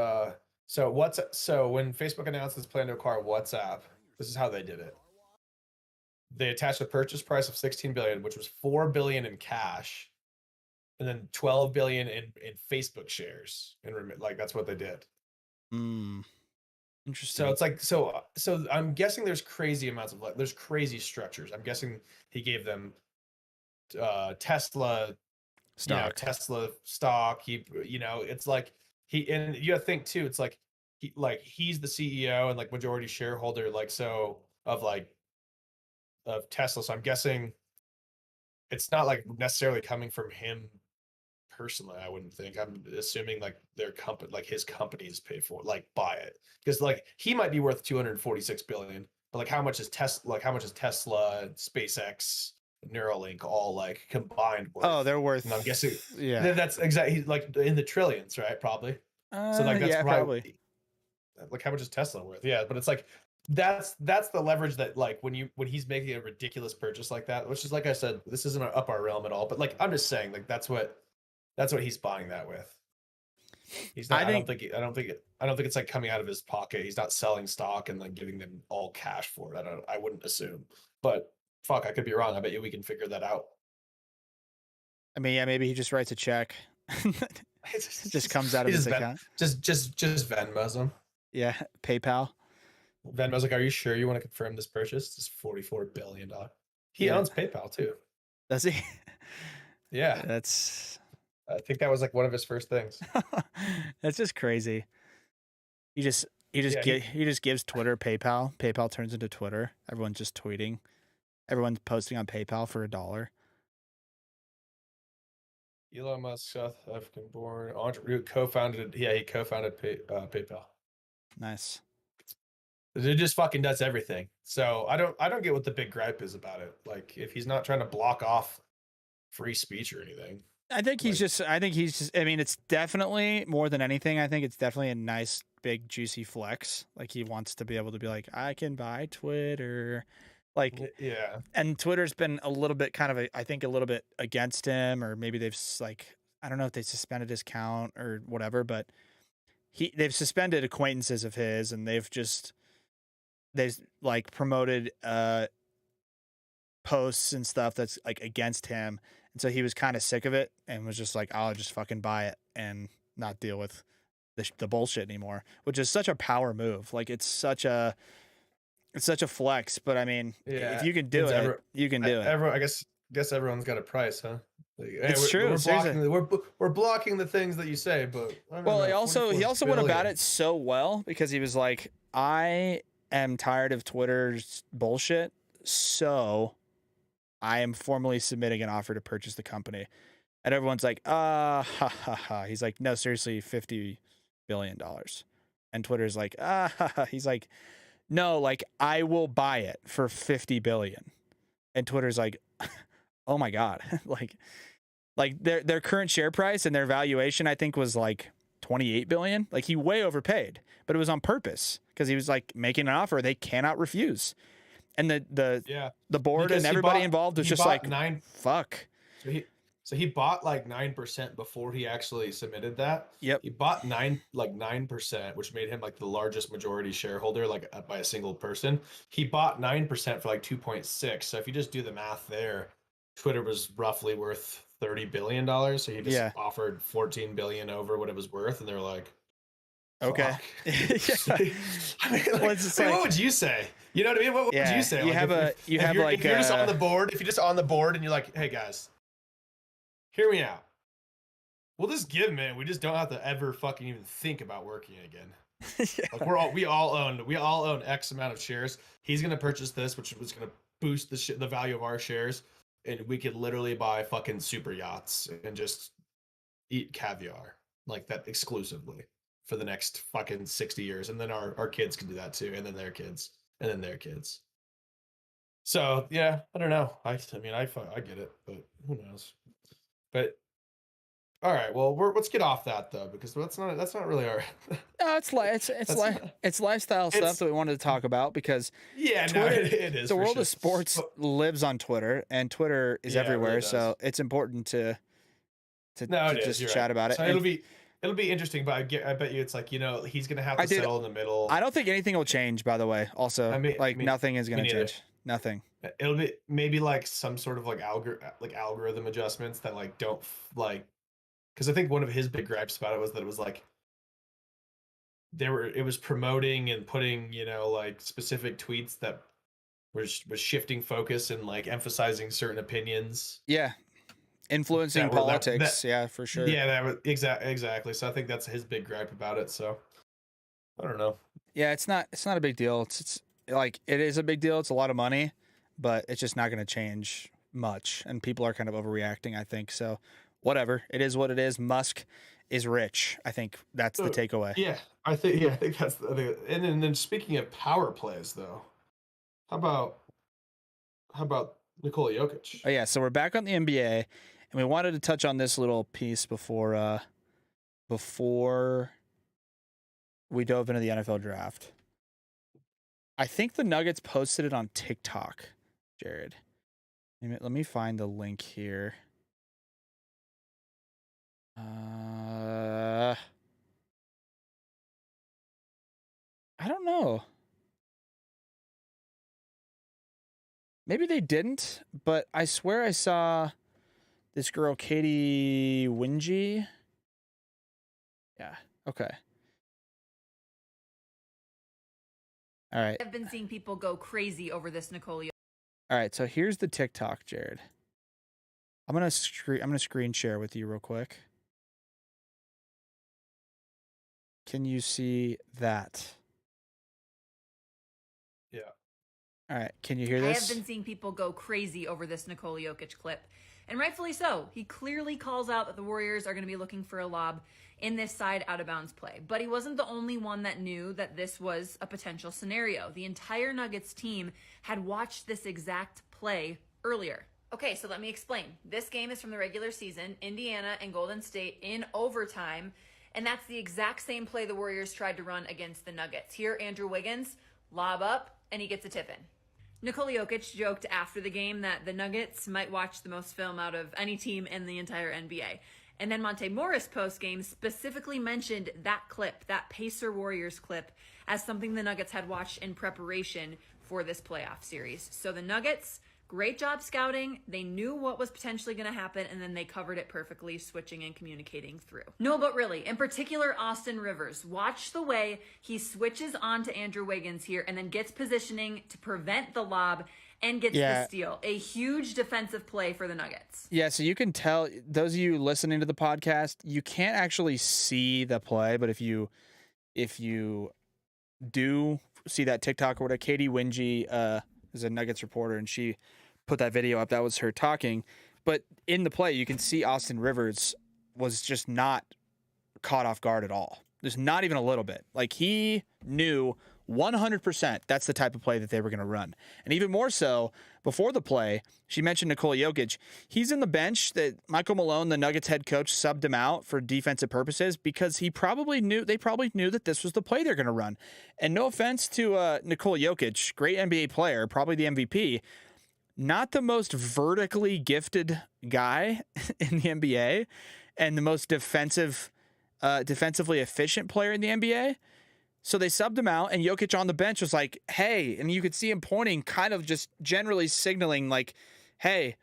so when Facebook announced its plan to acquire WhatsApp, this is how they did it. They attached a purchase price of $16 billion, which was $4 billion in cash, and then $12 billion in Facebook shares. And like that's what they did. Interesting. So it's like so I'm guessing there's crazy amounts of there's crazy structures. I'm guessing he gave them Tesla stock. Tesla stock. It's like and you gotta think too, it's like he's the CEO and like majority shareholder, like so of Tesla. So I'm guessing it's not like necessarily coming from him personally. I wouldn't think. I'm assuming like their company, like his companies pay for buy it, because like he might be worth 246 billion, but like how much is Tesla, SpaceX, Neuralink all like combined worth? Oh, they're worth, and I'm guessing that's exactly like in the trillions, right? Probably. So like that's probably like how much is Tesla worth? Yeah, but it's like that's the leverage that like when he's making a ridiculous purchase like that, which is, like I said, this isn't up our realm at all, but like I'm just saying, like that's what he's buying that with. He's not. I I don't think think. I don't think it's like coming out of his pocket. He's not selling stock and like giving them all cash for it. I wouldn't assume. But fuck, I could be wrong. I bet you we can figure that out. I mean, yeah, maybe he just writes a check. It just comes out He of his just account. just Venmo's him. Yeah, PayPal. Venmo's like, are you sure you want to confirm this purchase? It's $44 billion. He Yeah. owns PayPal too. Does he? Yeah, That's I think that was like one of his first things. that's just crazy. He just he just Yeah, he just gives Twitter PayPal. PayPal turns into Twitter. Everyone's just tweeting. Everyone's posting on PayPal for $1. Elon Musk, South African born entrepreneur, co-founded. Yeah, he co-founded PayPal. Nice. It just fucking does everything. So I don't get what the big gripe is about it. Like if he's not trying to block off free speech or anything. I think he's Like- just. I think he's just. I mean, it's definitely more than anything. I think it's definitely a nice, big, juicy flex. Like he wants to be able to be like, I can buy Twitter, like, Yeah. and Twitter's been a little bit kind of, I think, a little bit against him, or maybe they've like, I don't know if they suspended his account or whatever, but they've suspended acquaintances of his, and they've like promoted posts and stuff that's like against him. And so he was kind of sick of it and was just like, I'll just fucking buy it and not deal with the bullshit anymore, which is such a power move. Like it's such a flex, but I mean, Yeah, if you can do it, you can do it. Everyone, I guess everyone's got a price, huh? Like, hey, It's true, We're seriously. we're blocking the things that you say, but I don't Well, know, he also 44 went about billion. it so well because he was like, I am tired of Twitter's bullshit, so I am formally submitting an offer to purchase the company. And everyone's like, ha ha ha. He's like, no, seriously, $50 billion. And Twitter's like, ha ha. He's like, no, like I will buy it for 50 billion. And Twitter's like, oh my God. like their current share price and their valuation, I think, was like 28 billion. Like he way overpaid, but it was on purpose because he was like making an offer they cannot refuse. And the board Because and he everybody bought- involved was he just bought like, nine. fuck. So he bought like 9% before he actually submitted that. Yep. He bought 9%, which made him like the largest majority shareholder, like by a single person. He bought 9% for like 2.6. So if you just do the math there, Twitter was roughly worth $30 billion. So he just offered 14 billion over what it was worth, and they're like, okay. fuck. Yeah. I mean, Well, it's just like- what would you say? You know what I mean? What would Yeah, you say? you Like, have if you're just on the board, if you're just on the board and you're like, hey guys, hear me out. We'll just give him it. We just don't have to ever fucking even think about working again. Yeah. Like we all own X amount of shares. He's gonna purchase this, which was gonna boost the value of our shares, and we could literally buy fucking super yachts and just eat caviar like that exclusively for the next fucking 60 years, and then our kids can do that too, and then their kids, and then their kids. So yeah, I don't know. I mean, I get it, but who knows? But all right, well, let's get off that though, because that's not really our. No, it's lifestyle stuff that we wanted to talk about because Yeah, Twitter, no, it is. the for world sure. of sports lives on Twitter, and Twitter is Yeah, it really everywhere. does. So it's important to No, it is. just You're chat right. about it. So And it'll be interesting, but I bet you it's like, he's gonna have to settle in the middle. I don't think anything will change. By the way, also, nothing is going to neither. change. Nothing. It'll be maybe like some sort of like algorithm adjustments that like don't like, because I think one of his big gripes about it was that it was like it was promoting and putting like specific tweets that was shifting focus and like emphasizing certain opinions. Yeah, influencing politics. Yeah, for sure. Yeah, that was exactly. So I think that's his big gripe about it. So I don't know. Yeah, it's not a big deal. It's like it is a big deal. It's a lot of money, but it's just not going to change much, and people are kind of overreacting, I think. So whatever, it is what it is. Musk is rich. I think that's the takeaway. Yeah, I think that's and then speaking of power plays though, how about Nikola Jokic? Oh yeah, so we're back on the NBA, and we wanted to touch on this little piece before we dove into the NFL draft. I think the Nuggets posted it on TikTok, Jared. Let me find the link here. don't know. Maybe they didn't, but I swear I saw this girl, Katie Wingy. Yeah. Okay. All right. I've been seeing people go crazy over this Nicole. All right. So here's the TikTok, Jared. I'm gonna screen share with you real quick. Can you see that? Yeah. All right. Can you hear this? I have been seeing people go crazy over this Nikola Jokic clip, and rightfully so. He clearly calls out that the Warriors are going to be looking for a lob in this side out of bounds play. But he wasn't the only one that knew that this was a potential scenario. The entire Nuggets team had watched this exact play earlier. Okay, so let me explain. This game is from the regular season, Indiana and Golden State in overtime, and that's the exact same play the Warriors tried to run against the Nuggets. Here, Andrew Wiggins, lob up, and he gets a tip in. Nikola Jokic joked after the game that the Nuggets might watch the most film out of any team in the entire NBA. And then Monte Morris post-game specifically mentioned that clip, that Pacer Warriors clip, as something the Nuggets had watched in preparation for this playoff series. So the Nuggets, great job scouting. They knew what was potentially going to happen, and then they covered it perfectly, switching and communicating through. No, but really, in particular, Austin Rivers. Watch the way he switches on to Andrew Wiggins here and then gets positioning to prevent the lob and gets the steal. A huge defensive play for the Nuggets. Yeah, so you can tell, those of you listening to the podcast, you can't actually see the play, but if you do see that TikTok or whatever, Katie Wingy is a Nuggets reporter, and she put that video up. That was her talking. But in the play, you can see Austin Rivers was just not caught off guard at all. There's not even a little bit. Like, he knew 100% that's the type of play that they were going to run. And even more so, before the play, she mentioned Nikola Jokic. He's in the bench that Michael Malone, the Nuggets head coach, subbed him out for defensive purposes because they probably knew that this was the play they're going to run. And no offense to Nikola Jokic, great NBA player, probably the MVP, not the most vertically gifted guy in the NBA and the most defensively efficient player in the NBA. So they subbed him out, and Jokic on the bench was like, hey, and you could see him pointing, kind of just generally signaling like, hey,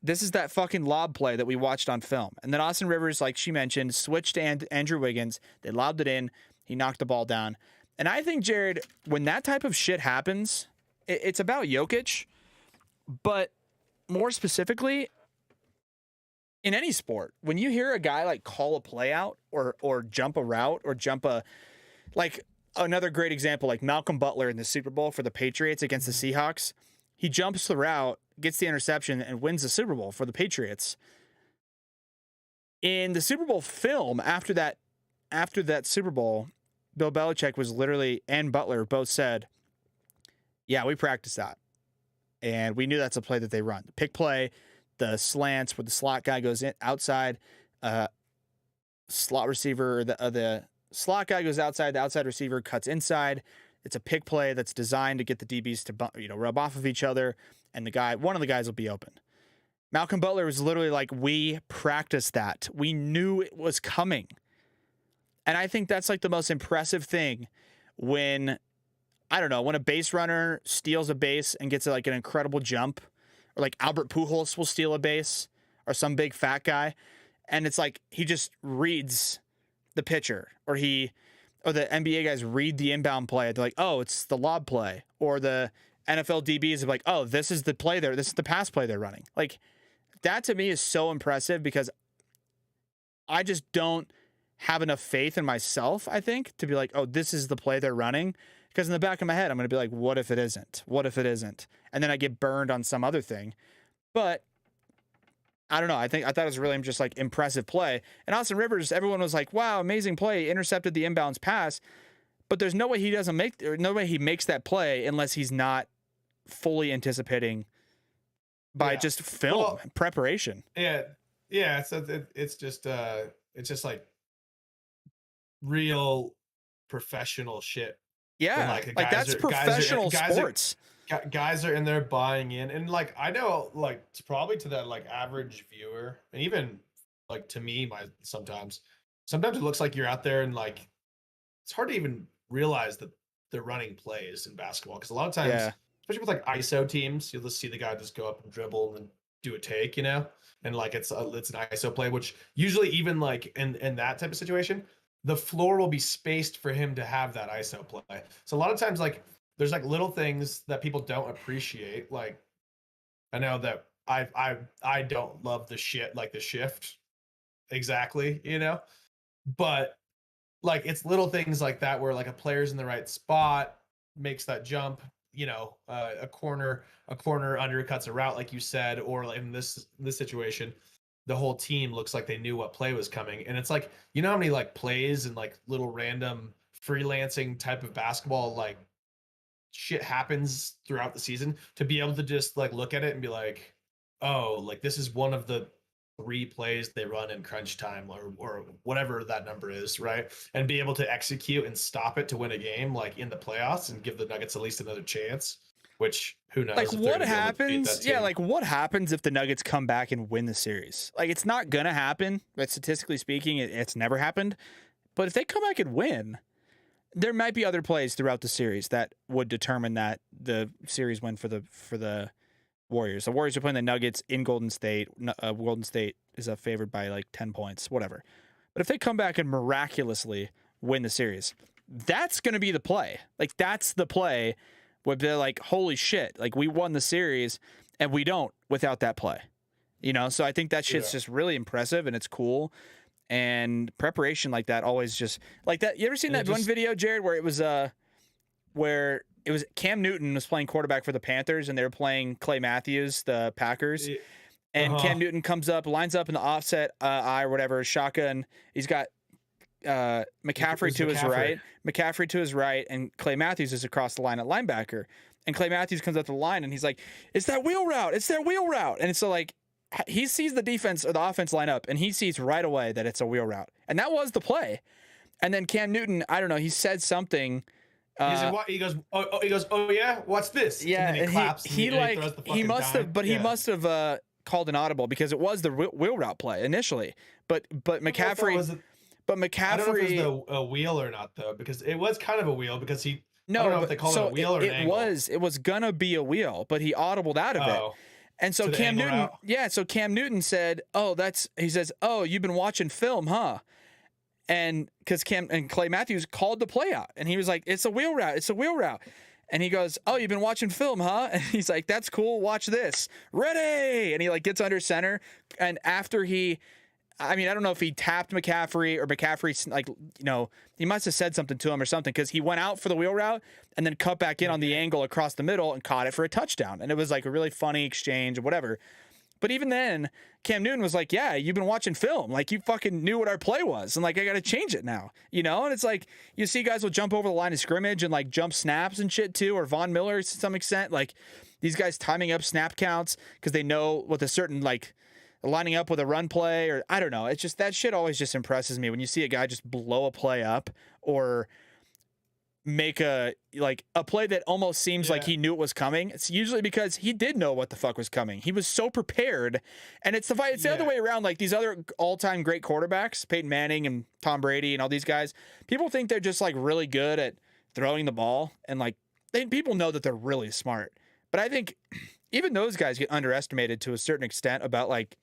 this is that fucking lob play that we watched on film. And then Austin Rivers, like she mentioned, switched to Andrew Wiggins. They lobbed it in. He knocked the ball down. And I think, Jared, when that type of shit happens, it's about Jokic, but more specifically, in any sport, when you hear a guy like call a play out or jump a route or jump a, like, another great example, like Malcolm Butler in the Super Bowl for the Patriots against the Seahawks. He jumps the route, gets the interception, and wins the Super Bowl for the Patriots. In the Super Bowl film, after that Super Bowl, Bill Belichick was literally, and Butler both said, yeah, we practiced that. And we knew that's a play that they run. The pick play, the slants where the slot guy goes in outside, slot receiver, or the slot guy goes outside, the outside receiver cuts inside. It's a pick play that's designed to get the DBs to rub off of each other, and one of the guys will be open. Malcolm Butler was literally like, we practiced that. We knew it was coming. And I think that's like the most impressive thing when, I don't know, when a base runner steals a base and gets like an incredible jump, or like Albert Pujols will steal a base, or some big fat guy, and it's like he just reads the pitcher, or the NBA guys read the inbound play. They're like, oh, it's the lob play. Or the NFL DBs are like, oh, this is the play this is the pass play they're running. Like, that to me is so impressive because I just don't have enough faith in myself, I think, to be like, oh, this is the play they're running. Because in the back of my head, I'm going to be like, what if it isn't? What if it isn't? And then I get burned on some other thing. But I don't know. I thought it was really just like impressive play. And Austin Rivers, everyone was like, wow, amazing play. Intercepted the inbounds pass. But there's no way no way he makes that play unless he's not fully anticipating by just film preparation. Yeah. Yeah. So it's just like real professional shit. Yeah. Like that's professional sports. Guys are in there buying in, and like I know, like it's probably to that like average viewer, and even like to me, sometimes it looks like you're out there and like it's hard to even realize that they're running plays in basketball, because a lot of times, Yeah. especially with like ISO teams, you'll just see the guy just go up and dribble and then do a take, you know, and like it's an ISO play, which usually even like in that type of situation, the floor will be spaced for him to have that ISO play. So a lot of times, like there's like little things that people don't appreciate. Like I know that I don't love the shift exactly, you know, but like it's little things like that where like a player's in the right spot, makes that jump, you know, a corner undercuts a route like you said, or like in this situation, the whole team looks like they knew what play was coming. And it's like, you know how many like plays and like little random freelancing type of basketball like shit happens throughout the season, to be able to just like look at it and be like, oh, like this is one of the 3 plays they run in crunch time, or whatever that number is, right? And be able to execute and stop it to win a game like in the playoffs and give the Nuggets at least another chance, which who knows Like if they're what gonna be able to beat that happens? Yeah, team. like what happens if the Nuggets come back and win the series? Like it's not gonna happen, but statistically speaking, it's never happened. But if they come back and win, there might be other plays throughout the series that would determine that the series win for the Warriors. The Warriors are playing the Nuggets in Golden State. Golden State is favored by like 10 points, whatever. But if they come back and miraculously win the series, that's going to be the play. Like that's the play where they're like, holy shit, like we won the series and we don't without that play. You know, so I think that shit's just really impressive and it's cool. And preparation like that always just like that. You ever seen that one video, Jared, where it was where it was Cam Newton was playing quarterback for the Panthers and they were playing Clay Matthews, the Packers. And Cam Newton comes up, lines up in the offset eye or whatever, shotgun. He's got McCaffrey to his right, McCaffrey to his right, and Clay Matthews is across the line at linebacker. And Clay Matthews comes up the line and he's like, "It's that wheel route! It's their wheel route!" And it's so like he sees the defense or the offense line up, and he sees right away that it's a wheel route, and that was the play. And then Cam Newton, I don't know, he said something. He goes, oh yeah, what's this? Yeah, and then he claps. He must have, but he must have called an audible because it was the wheel route play initially. But McCaffrey, but McCaffrey, I don't know if it was a wheel or not though, because it was kind of a wheel because he. No, I don't know if they call it a wheel or an angle. It was gonna be a wheel, but he audibled out of it. And so Cam Newton, so Cam Newton said, he says, "Oh, you've been watching film, huh?" And because Clay Matthews called the play out, and he was like, "It's a wheel route. It's a wheel route." And he goes, "Oh, you've been watching film, huh?" And he's like, "That's cool. Watch this. Ready!" And he like gets under center, and after I don't know if he tapped McCaffrey or McCaffrey, like, you know, he must have said something to him or something because he went out for the wheel route and then cut back in on the angle across the middle and caught it for a touchdown. And it was like a really funny exchange or whatever. But even then, Cam Newton was like, "Yeah, you've been watching film. Like, you fucking knew what our play was. And, like, I got to change it now." You know? And it's like, you see guys will jump over the line of scrimmage and, like, jump snaps and shit, too. Or Von Miller, to some extent. Like, these guys timing up snap counts because they know with a certain, like, lining up with a run play. Or, I don't know. It's just, that shit always just impresses me when you see a guy just blow a play up or make a play that almost seems like he knew it was coming. It's usually because he did know what the fuck was coming. He was so prepared. And it's the other way around. Like these other all-time great quarterbacks, Peyton Manning and Tom Brady and all these guys, people think they're just like really good at throwing the ball, and like people know that they're really smart. But I think even those guys get underestimated to a certain extent about like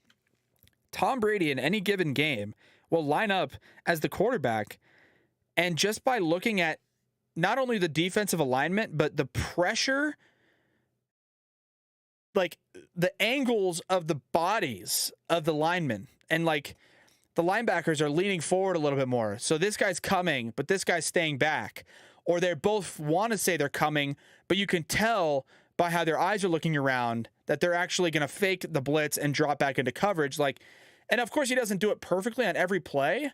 Tom Brady in any given game will line up as the quarterback, and just by looking at not only the defensive alignment, but the pressure, like the angles of the bodies of the linemen, and like the linebackers are leaning forward a little bit more. So this guy's coming, but this guy's staying back. Or they both want to say they're coming, but you can tell by how their eyes are looking around that they're actually going to fake the blitz and drop back into coverage. Like, and of course he doesn't do it perfectly on every play,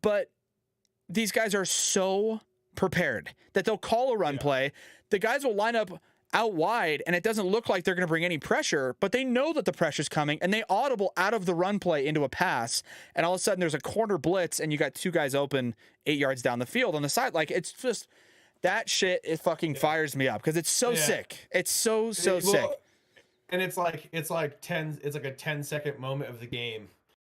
but these guys are so prepared that they'll call a run play. The guys will line up out wide and it doesn't look like they're going to bring any pressure, but they know that the pressure's coming and they audible out of the run play into a pass. And all of a sudden there's a corner blitz and you got two guys open 8 yards down the field on the side. Like, it's just that shit. It fucking fires me up because it's so sick. It's so sick. And it's like a 10-second moment of the game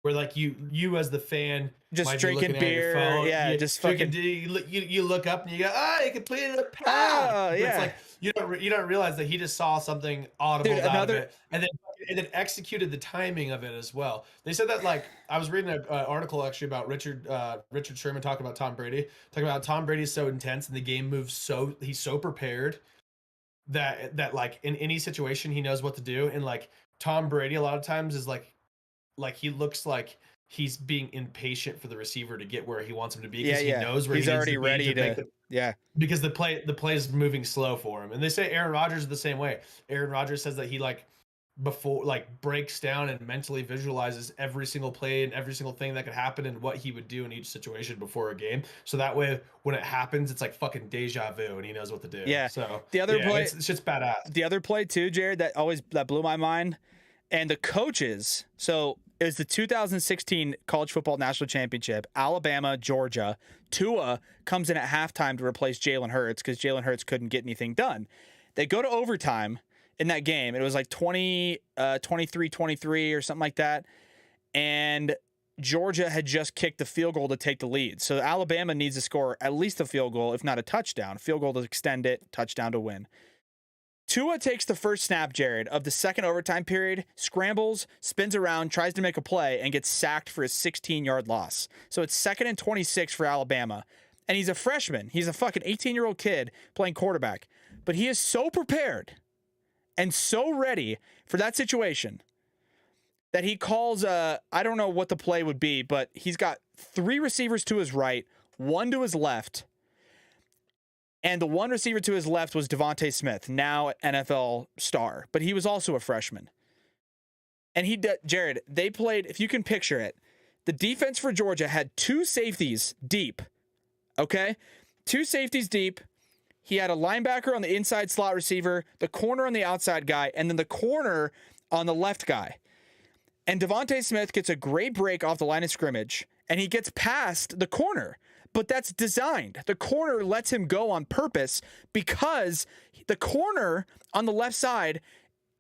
where like you as the fan Just might be drinking looking at your beer, phone, yeah, you just drinking, fucking. you look up and you go, he completed a pass. Oh, But it's yeah. like you don't realize that he just saw something audible Dude, out of another. it, and then executed the timing of it as well. They said that, like, I was reading an article actually about Richard Sherman talking about Tom Brady, talking about Tom Brady's so intense and the game moves so he's so prepared that like in any situation he knows what to do, and like Tom Brady a lot of times is like he looks like he's being impatient for the receiver to get where he wants him to be because Yeah, he knows where he's he needs already to be ready to make to. the, Yeah. because the play is moving slow for him. And they say Aaron Rodgers is the same way. Aaron Rodgers says that he like before like breaks down and mentally visualizes every single play and every single thing that could happen and what he would do in each situation before a game. So that way when it happens, it's like fucking deja vu and he knows what to do. Yeah. So The other play, it's just badass. the other play too, Jared, that blew my mind. And the coaches, so it was the 2016 College Football National Championship, Alabama, Georgia. Tua comes in at halftime to replace Jalen Hurts because Jalen Hurts couldn't get anything done. They go to overtime in that game. It was like 23-23 or something like that. And Georgia had just kicked the field goal to take the lead. So Alabama needs to score at least a field goal, if not a touchdown. Field goal to extend it, touchdown to win. Tua takes the first snap, Jared, of the second overtime period, scrambles, spins around, tries to make a play, and gets sacked for a 16-yard loss. So it's 2nd and 26 for Alabama. And he's a freshman. He's a fucking 18-year-old kid playing quarterback. But he is so prepared and so ready for that situation that he calls, I don't know what the play would be, but he's got 3 receivers to his right, 1 to his left. And the 1 receiver to his left was Devontae Smith, now NFL star, but he was also a freshman. And Jared, they played, if you can picture it, the defense for Georgia had 2 safeties deep, okay? 2 safeties deep. He had a linebacker on the inside slot receiver, the corner on the outside guy, and then the corner on the left guy. And Devontae Smith gets a great break off the line of scrimmage, and he gets past the corner. But that's designed. The corner lets him go on purpose because the corner on the left side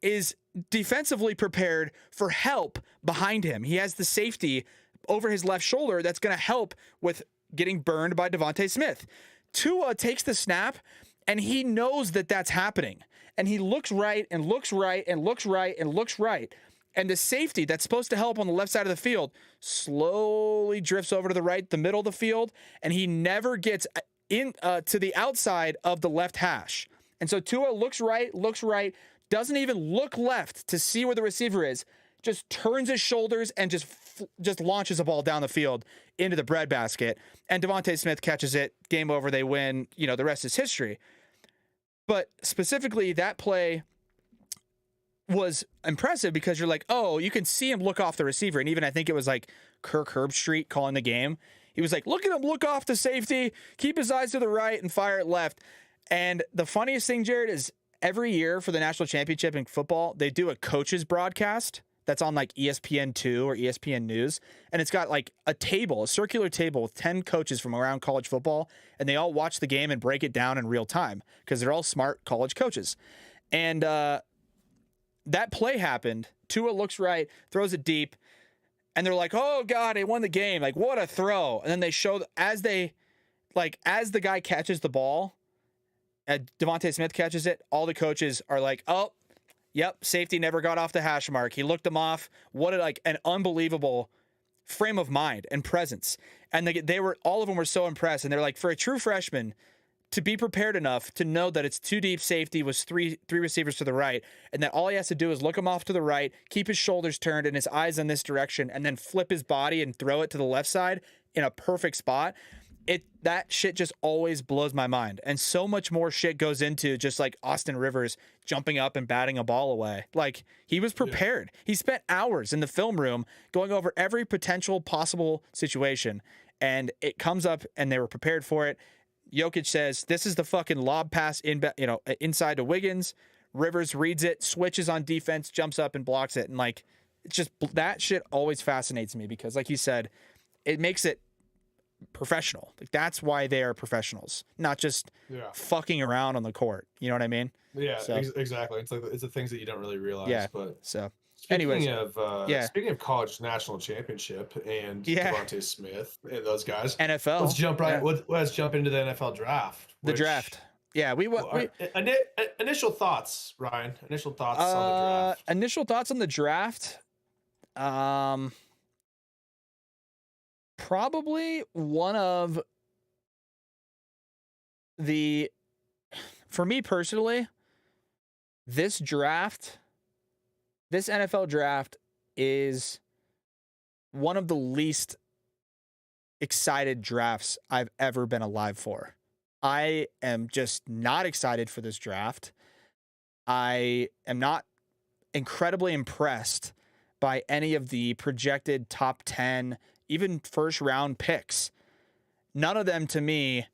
is defensively prepared for help behind him. He has the safety over his left shoulder that's going to help with getting burned by Devontae Smith. Tua takes the snap, and he knows that that's happening. And he looks right and looks right and looks right and looks right. And the safety that's supposed to help on the left side of the field slowly drifts over to the right, the middle of the field, and he never gets in to the outside of the left hash. And so Tua looks right, doesn't even look left to see where the receiver is, just turns his shoulders and just launches a ball down the field into the breadbasket. And Devontae Smith catches it, game over, they win, the rest is history. But specifically that play was impressive because you're like, oh, you can see him look off the receiver. And even I think it was like Kirk Herbstreit calling the game. He was like, look at him, look off the safety, keep his eyes to the right and fire it left. And the funniest thing, Jared, is every year for the national championship in football, they do a coaches broadcast that's on like ESPN2 or ESPN News. And it's got like a circular table with 10 coaches from around college football. And they all watch the game and break it down in real time because they're all smart college coaches. And, that play happened. Tua looks right, throws it deep, and they're like, oh, God, they won the game. Like, what a throw. And then they show, as the guy catches the ball, and Devontae Smith catches it, all the coaches are like, oh, yep, safety never got off the hash mark. He looked them off. What an unbelievable frame of mind and presence. And they were, all of them were so impressed. And they're like, for a true freshman, to be prepared enough to know that it's 2 deep safety with three receivers to the right, and that all he has to do is look him off to the right, keep his shoulders turned and his eyes in this direction, and then flip his body and throw it to the left side in a perfect spot. That shit just always blows my mind. And so much more shit goes into just like Austin Rivers jumping up and batting a ball away. Like, he was prepared. Yeah. He spent hours in the film room going over every potential possible situation, and it comes up and they were prepared for it. Jokic says, this is the fucking lob pass inside to Wiggins. Rivers reads it, switches on defense, jumps up and blocks it. And like, it's just, that shit always fascinates me because like you said, it makes it professional. Like, that's why they are professionals, not just fucking around on the court. You know what I mean? Yeah, so, exactly. It's like, it's the things that you don't really realize. Yeah. But so Anyways, Speaking of college national championship and Yeah. Devontae Smith and those guys, NFL. let's jump right. yeah. Let's jump into the NFL draft. The draft. Yeah, Initial thoughts, Ryan. Initial thoughts on the draft. Initial thoughts on the draft. Probably one of the, for me personally, this NFL draft is one of the least excited drafts I've ever been alive for. I am just not excited for this draft. I am not incredibly impressed by any of the projected top 10, even first round picks. None of them to me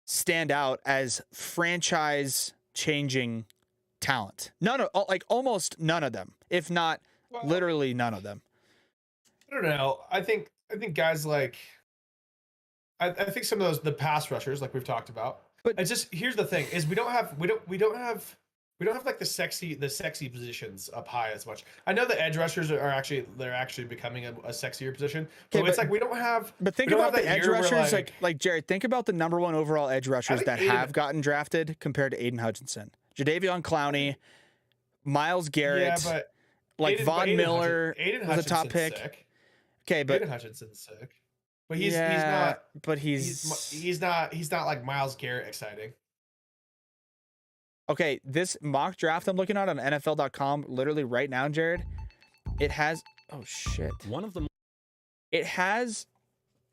stand out as franchise changing talent. Almost none of them, if not literally none of them. I don't know. I think guys like, I think some of the pass rushers, like we've talked about. But it's just, here's the thing: is we don't have like the sexy positions up high as much. I know the edge rushers are actually becoming a sexier position. So it's like we don't have. But think about the edge rushers, like Jared. Think about the number one overall edge rushers that have gotten drafted compared to Aiden Hutchinson, Jadeveon Clowney, Myles Garrett, Von Miller was a top pick. Sick. Okay, but Aiden Hutchinson's sick. But he's not like Myles Garrett exciting. Okay, this mock draft I'm looking at on NFL.com literally right now, Jared, it has it has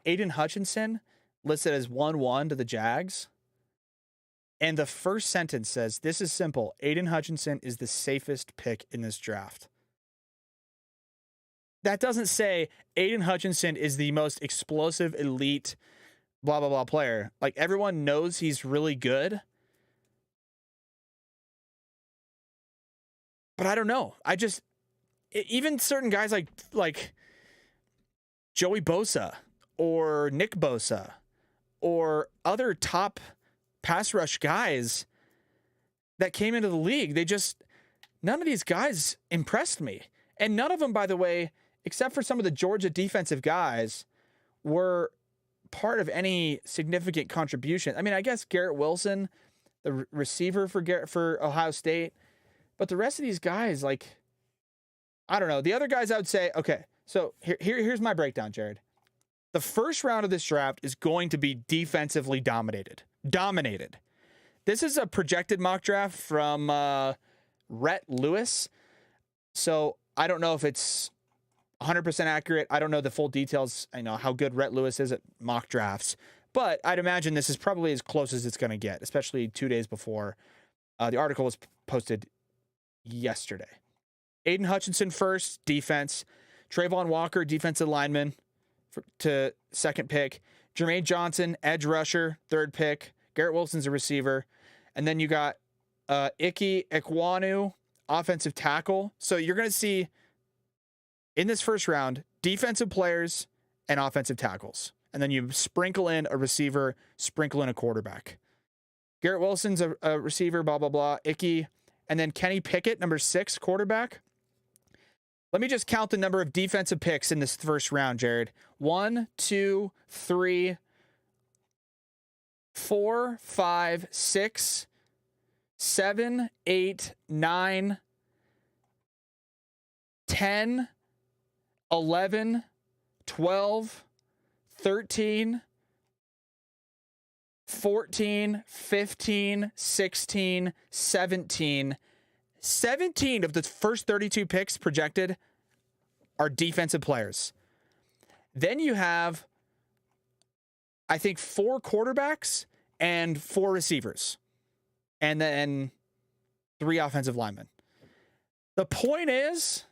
Aiden Hutchinson listed as 1-1 to the Jags. And the first sentence says, "This is simple. Aiden Hutchinson is the safest pick in this draft." That doesn't say Aiden Hutchinson is the most explosive, elite, blah, blah, blah player. Like, everyone knows he's really good. But I don't know. Even certain guys like Joey Bosa or Nick Bosa or other top pass rush guys that came into the league, none of these guys impressed me. And none of them, by the way, except for some of the Georgia defensive guys, were part of any significant contribution. I mean, I guess Garrett Wilson, the receiver for Ohio State, but the rest of these guys, I don't know. The other guys, I would say, okay, so here's my breakdown, Jared. The first round of this draft is going to be defensively dominated. This is a projected mock draft from Rhett Lewis. So I don't know if it's 100% accurate. I don't know the full details. I know how good Rhett Lewis is at mock drafts, but I'd imagine this is probably as close as it's going to get, especially 2 days before the article was posted yesterday. Aiden Hutchinson first, defense. Trayvon Walker, defensive lineman to second pick. Jermaine Johnson, edge rusher, third pick. Garrett Wilson's a receiver. And then you got Ike Ekwonu, offensive tackle. So you're going to see in this first round, defensive players and offensive tackles. And then you sprinkle in a receiver, sprinkle in a quarterback. Garrett Wilson's a receiver, blah, blah, blah. Ike. And then Kenny Pickett, number 6, quarterback. Let me just count the number of defensive picks in this first round, Jared. 1, 2, 3, 4, 5, 6, 7, 8, 9, 10, 11, 12, 13, 14, 15, 16, 17. 17 of the first 32 picks projected are defensive players. Then you have, I think, 4 quarterbacks and 4 receivers. And then 3 offensive linemen. The point is,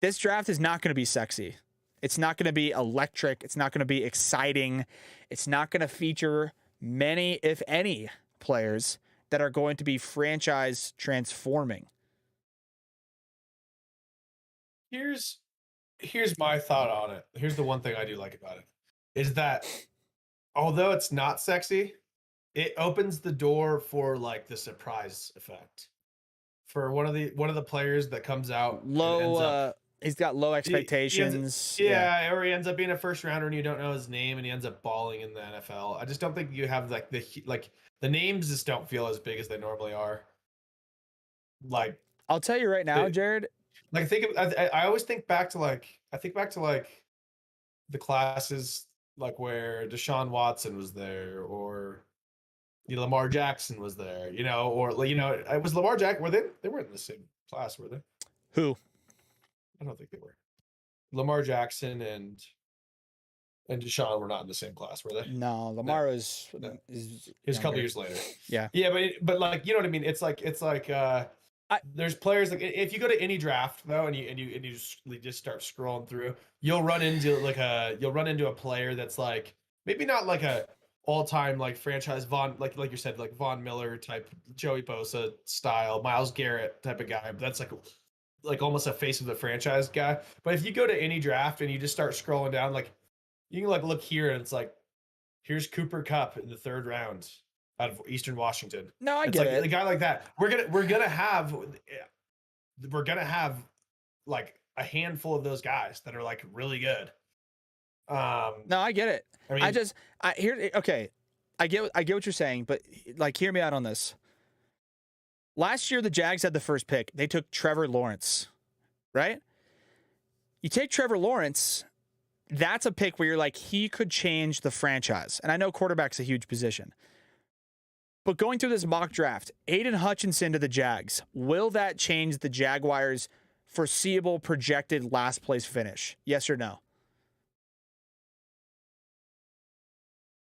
this draft is not going to be sexy. It's not going to be electric. It's not going to be exciting. It's not going to feature many, if any, players that are going to be franchise transforming. Here's my thought on it. Here's the one thing I do like about it is that although it's not sexy, it opens the door for like the surprise effect for one of the players that comes out and Low. ends up He's got low he ends up- expectations. yeah, or he ends up being a first rounder and you don't know his name and he ends up balling in the NFL. I just don't think you have like the names just don't feel as big as they normally are. Like I'll tell you right now, the- Jared. like I always think back to like the classes like where Deshaun Watson was there or Lamar Jackson was there, or it was Lamar Jackson. They weren't in the same class, were they? Who? I don't think they were. Lamar Jackson and Deshaun were not in the same class, were they? No, Lamar is No. is It was a couple younger. years later. Yeah. Yeah, but like you know what I mean. It's like there's players like if you go to any draft though, and you just start scrolling through, you'll run into a player that's like maybe not like a all-time like franchise like you said, like Von Miller type, Joey Bosa style, Myles Garrett type of guy. But that's like almost a face of the franchise guy. But if you go to any draft and you just start scrolling down, like you can like look here and it's like here's Cooper Kupp in the 3rd round out of Eastern Washington. No, I It's get like it. a guy like that. We're gonna have like a handful of those guys that are like really good. No, I get it. I mean, Okay. I get what you're saying, but like hear me out on this. Last year the Jags had the first pick. They took Trevor Lawrence, right? You take Trevor Lawrence, that's a pick where you're like he could change the franchise. And I know quarterback's a huge position. But going through this mock draft, Aiden Hutchinson to the Jags, will that change the Jaguars' foreseeable projected last place finish? Yes or no?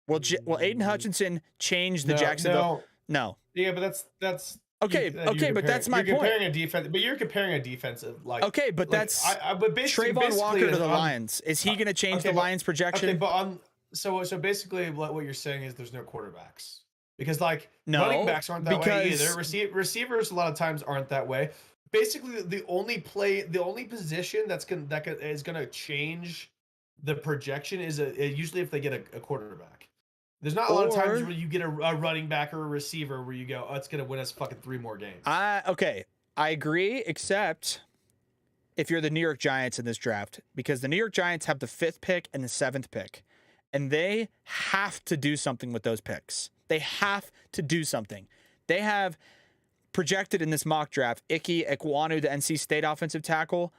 Will Aiden Hutchinson change the Jacksonville? No. Yeah, but that's Okay, but that's my you're point. comparing a defense, but you're comparing a defensive like. Okay, but like, that's but basically Walker to the on- Lions. Is he going to change okay, the but- Lions' projection? Okay, but so basically what you're saying is there's no quarterbacks because like No, running backs aren't that way because- either. Receivers a lot of times aren't that way. Basically, the only position that is gonna change the projection is usually if they get a quarterback. There's not a lot of times Or- where you get a running back or a receiver where you go, oh, it's gonna win us fucking 3 more games. Okay, I agree, except if you're the New York Giants in this draft, because the New York Giants have the 5th pick and the 7th pick, and they have to do something with those picks. They have to do something. They have projected in this mock draft Ike Ekwonu, the NC State offensive tackle.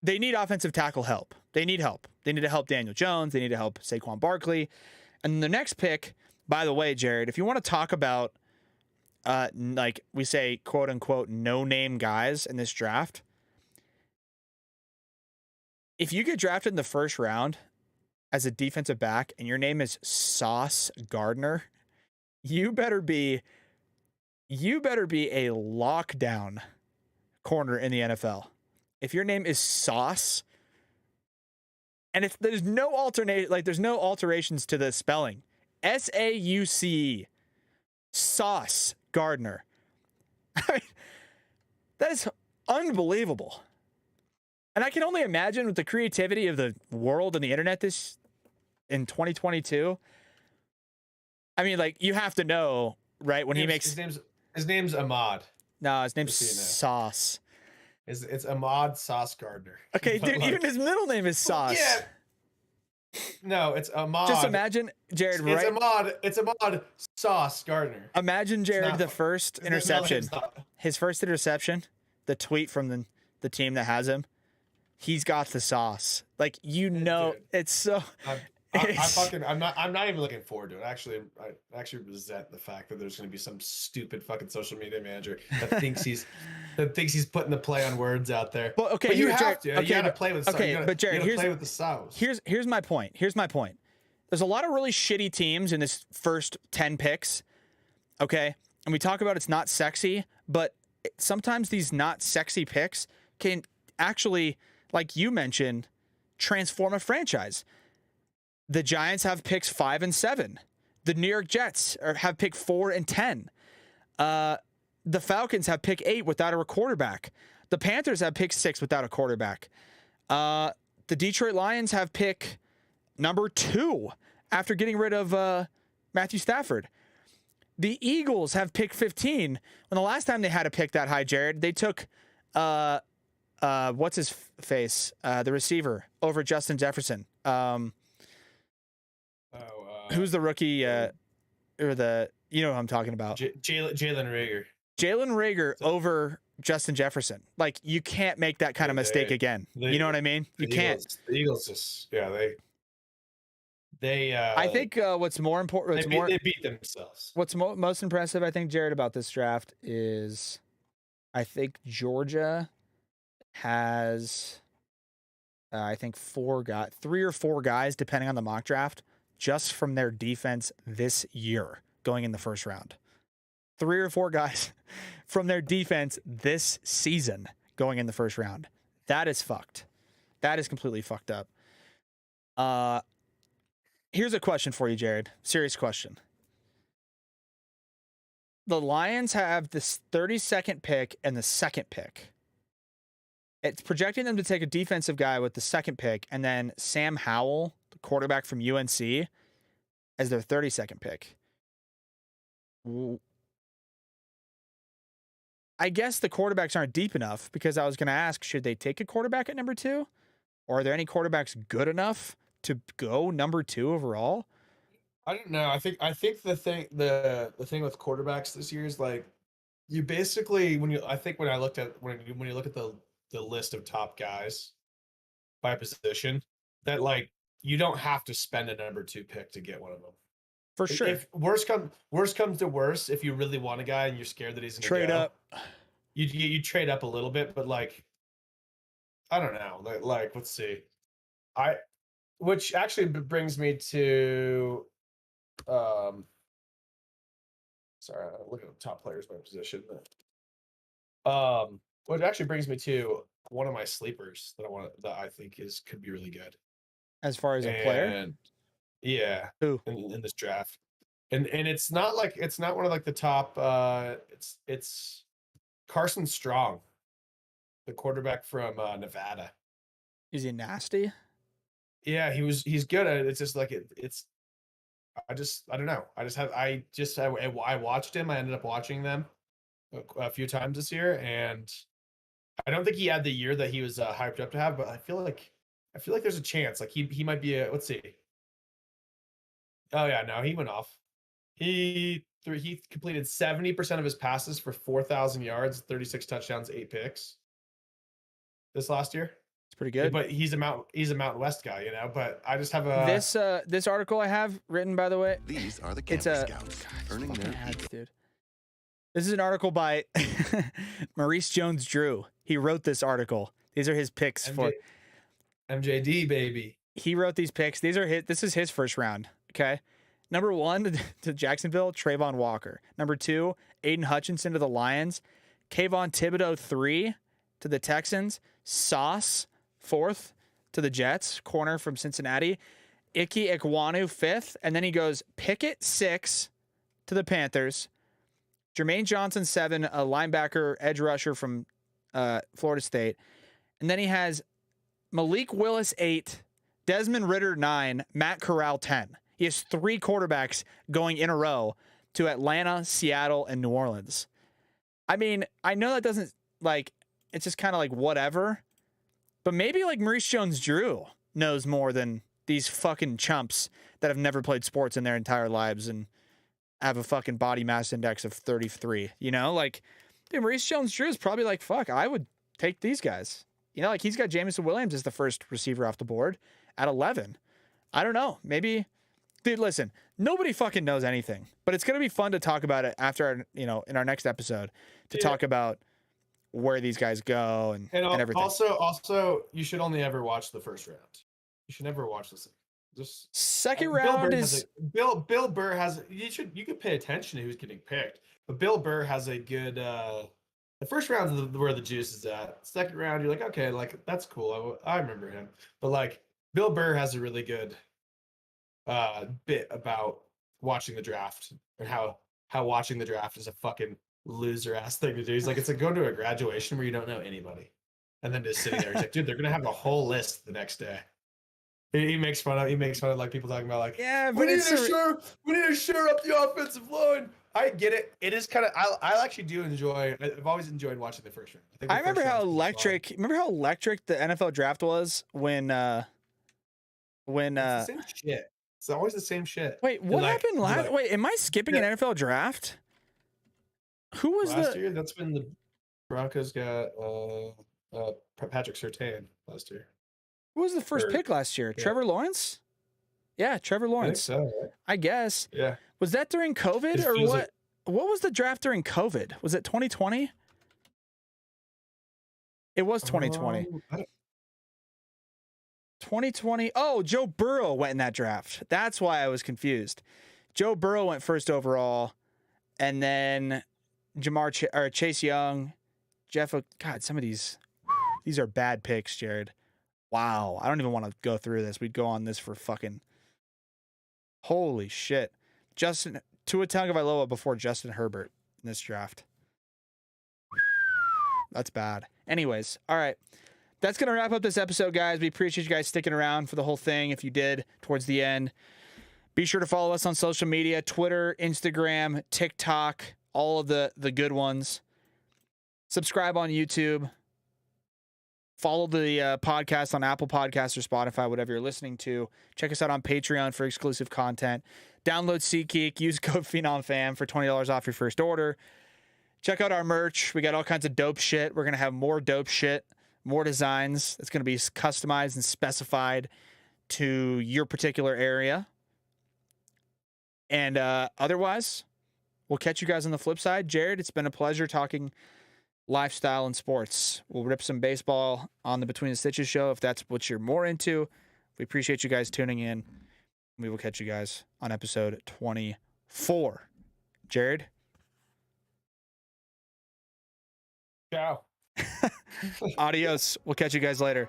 They need offensive tackle help. They need help. They need to help Daniel Jones. They need to help Saquon Barkley. And the next pick, by the way, Jared, if you want to talk about, like we say, quote unquote, no name guys in this draft, if you get drafted in the 1st round as a defensive back and your name is Sauce Gardner, you better be a lockdown corner in the NFL. If your name is Sauce, and if there's no alterations to the spelling, SAUCE, Sauce Gardner. That is unbelievable. And I can only imagine with the creativity of the world and the internet in 2022. I mean, like you have to know, right? When he makes his name's Ahmad. No, his name's Just so you know. Sauce. It's Ahmad Sauce Gardner. Okay, But, dude, like, even his middle name is Sauce. Yeah. No, it's Ahmad. Just imagine, Jared, right? It's Ahmad Sauce Gardner. Imagine Jared, not the fun. first His middle interception. name's not- His first interception, the tweet from the team that has him. He's got the sauce. Like, Dude. it's so. I'm not even looking forward to it. Actually, I actually resent the fact that there's going to be some stupid fucking social media manager that thinks he's putting the play on words out there. Well, okay, but you Jared, have to. okay, you got to but- play with. okay, you gotta, but Jared, you gotta here's- play with the sauce. Here's my point. There's a lot of really shitty teams in this first 10 picks. Okay, and we talk about it's not sexy, but sometimes these not sexy picks can actually, like you mentioned, transform a franchise. The Giants have picks 5 and 7. The New York Jets have pick 4 and 10. The Falcons have pick 8 without a quarterback. The Panthers have pick 6 without a quarterback. The Detroit Lions have pick number 2 after getting rid of Matthew Stafford. The Eagles have pick 15. When the last time they had a pick that high, Jared, they took what's his face? The receiver over Justin Jefferson. Who's the rookie or the you know who I'm talking about? Jalen Reagor. Jalen Reagor over Justin Jefferson. Like, you can't make that kind of mistake again. You know what I mean? You can't. The Eagles just they I think what's more important, they beat themselves. What's most impressive, I think, Jared, about this draft is I think Georgia has I think 3 or 4 guys, depending on the mock draft, just from their defense this year going in the first round. 3 or 4 guys from their defense this season going in the first round. That is fucked. That is completely fucked up. Here's a question for you, Jared. Serious question. The Lions have this 32nd pick and the 2nd pick. It's projecting them to take a defensive guy with the 2nd pick and then Sam Howell, the quarterback from UNC, as their 32nd pick. I guess the quarterbacks aren't deep enough, because I was going to ask, should they take a quarterback at number 2? Or are there any quarterbacks good enough to go number 2 overall? I don't know. I think the thing with quarterbacks this year is, like, you basically when you look at the list of top guys by position, that, like, you don't have to spend a number 2 pick to get one of them. For sure. If worse comes to worse, if you really want a guy and you're scared that he's gonna trade up, you trade up a little bit, but, like, I don't know. Like let's see. Which actually brings me to sorry, I'm looking at the top players by position. Which actually brings me to one of my sleepers that I think could be really good. As far as a player? Yeah. Who? In this draft. And it's not one of, like, the top it's Carson Strong, the quarterback from Nevada. Is he nasty? Yeah, he's good at it. It's just like I don't know. I watched him. I ended up watching them a few times this year, and I don't think he had the year that he was hyped up to have, but I feel like there's a chance. Like, he might be let's see. Oh yeah, no, he went off. He completed 70% of his passes for 4,000 yards, 36 touchdowns, 8 picks this last year. It's pretty good. But he's a Mountain West guy, you know. But I just have this article I have written, by the way. These are the campus scouts earning their ads, dude. This is an article by Maurice Jones-Drew. He wrote this article. These are his picks for MJD, baby. He wrote these picks. This is his first round. Okay. Number 1 to Jacksonville, Trayvon Walker. Number 2, Aiden Hutchinson to the Lions. Kayvon Thibodeau 3 to the Texans. Sauce 4th to the Jets, corner from Cincinnati. Ike Ekwonu 5th. And then he goes Pickett 6 to the Panthers. Jermaine Johnson 7, a linebacker, edge rusher from Florida State. And then he has Malik Willis 8, Desmond Ridder 9, Matt Corral 10. He has 3 quarterbacks going in a row to Atlanta, Seattle, and New Orleans. I mean, I know that doesn't, like, it's just kind of like whatever, but maybe, like, Maurice Jones-Drew knows more than these fucking chumps that have never played sports in their entire lives and have a fucking body mass index of 33, you know? Like, dude, Maurice Jones-Drew is probably like, fuck, I would take these guys. You know, like, he's got Jameson Williams as the first receiver off the board at 11. I don't know. Maybe, dude, listen, nobody fucking knows anything, but it's going to be fun to talk about it after, in our next episode to talk about where these guys go and everything. Also, you should only ever watch the first round. You should never watch this. Just second round is Bill Burr has. You could pay attention to who's getting picked, but Bill Burr has a good. The first round is where the juice is at. Second round, you're like, okay, like, that's cool. I remember him, but, like, Bill Burr has a really good bit about watching the draft and how watching the draft is a fucking loser ass thing to do. He's like, it's like going to a graduation where you don't know anybody, and then just sitting there. He's like, dude, they're gonna have a whole list the next day. He makes fun of like people talking about, like, yeah, but we need to shore up the offensive line. I get it. It is kind of. I actually do enjoy. I've always enjoyed watching the first round. think the I remember first how round's pretty electric. Remember how electric the NFL draft was when fun. It's the same shit. It's always the same shit. wait, what Like- happened last? like- Wait, am I skipping Yeah. an NFL draft? Who was last the? year, that's when the Broncos got Patrick Surtain last year. Who was the first or- pick last year? yeah. Trevor Lawrence. Yeah, Trevor I think Lawrence. so. Right? I guess. Yeah. Was that during COVID It or feels what? like- What was the draft during COVID? Was it 2020? It was 2020. I don't- 2020. Oh, Joe Burrow went in that draft. That's why I was confused. Joe Burrow went first overall, and then Chase Young, God, some of these are bad picks, Jared. Wow, I don't even want to go through this. We'd go on this for fucking. Holy shit, Tua Tagovailoa before Justin Herbert in this draft. That's bad. Anyways, all right. That's going to wrap up this episode, guys. We appreciate you guys sticking around for the whole thing. If you did towards the end, be sure to follow us on social media, Twitter, Instagram, TikTok, all of the good ones. Subscribe on YouTube. Follow the podcast on Apple Podcasts or Spotify, whatever you're listening to. Check us out on Patreon for exclusive content. Download SeatGeek. Use code PhenomFam for $20 off your first order. Check out our merch. We got all kinds of dope shit. We're going to have more dope shit, more designs. It's going to be customized and specified to your particular area. And otherwise, we'll catch you guys on the flip side. Jared, it's been a pleasure talking lifestyle and sports. We'll rip some baseball on the Between the Stitches show if that's what you're more into. We appreciate you guys tuning in. We will catch you guys on episode 24. Jared? Ciao. Adios. We'll catch you guys later.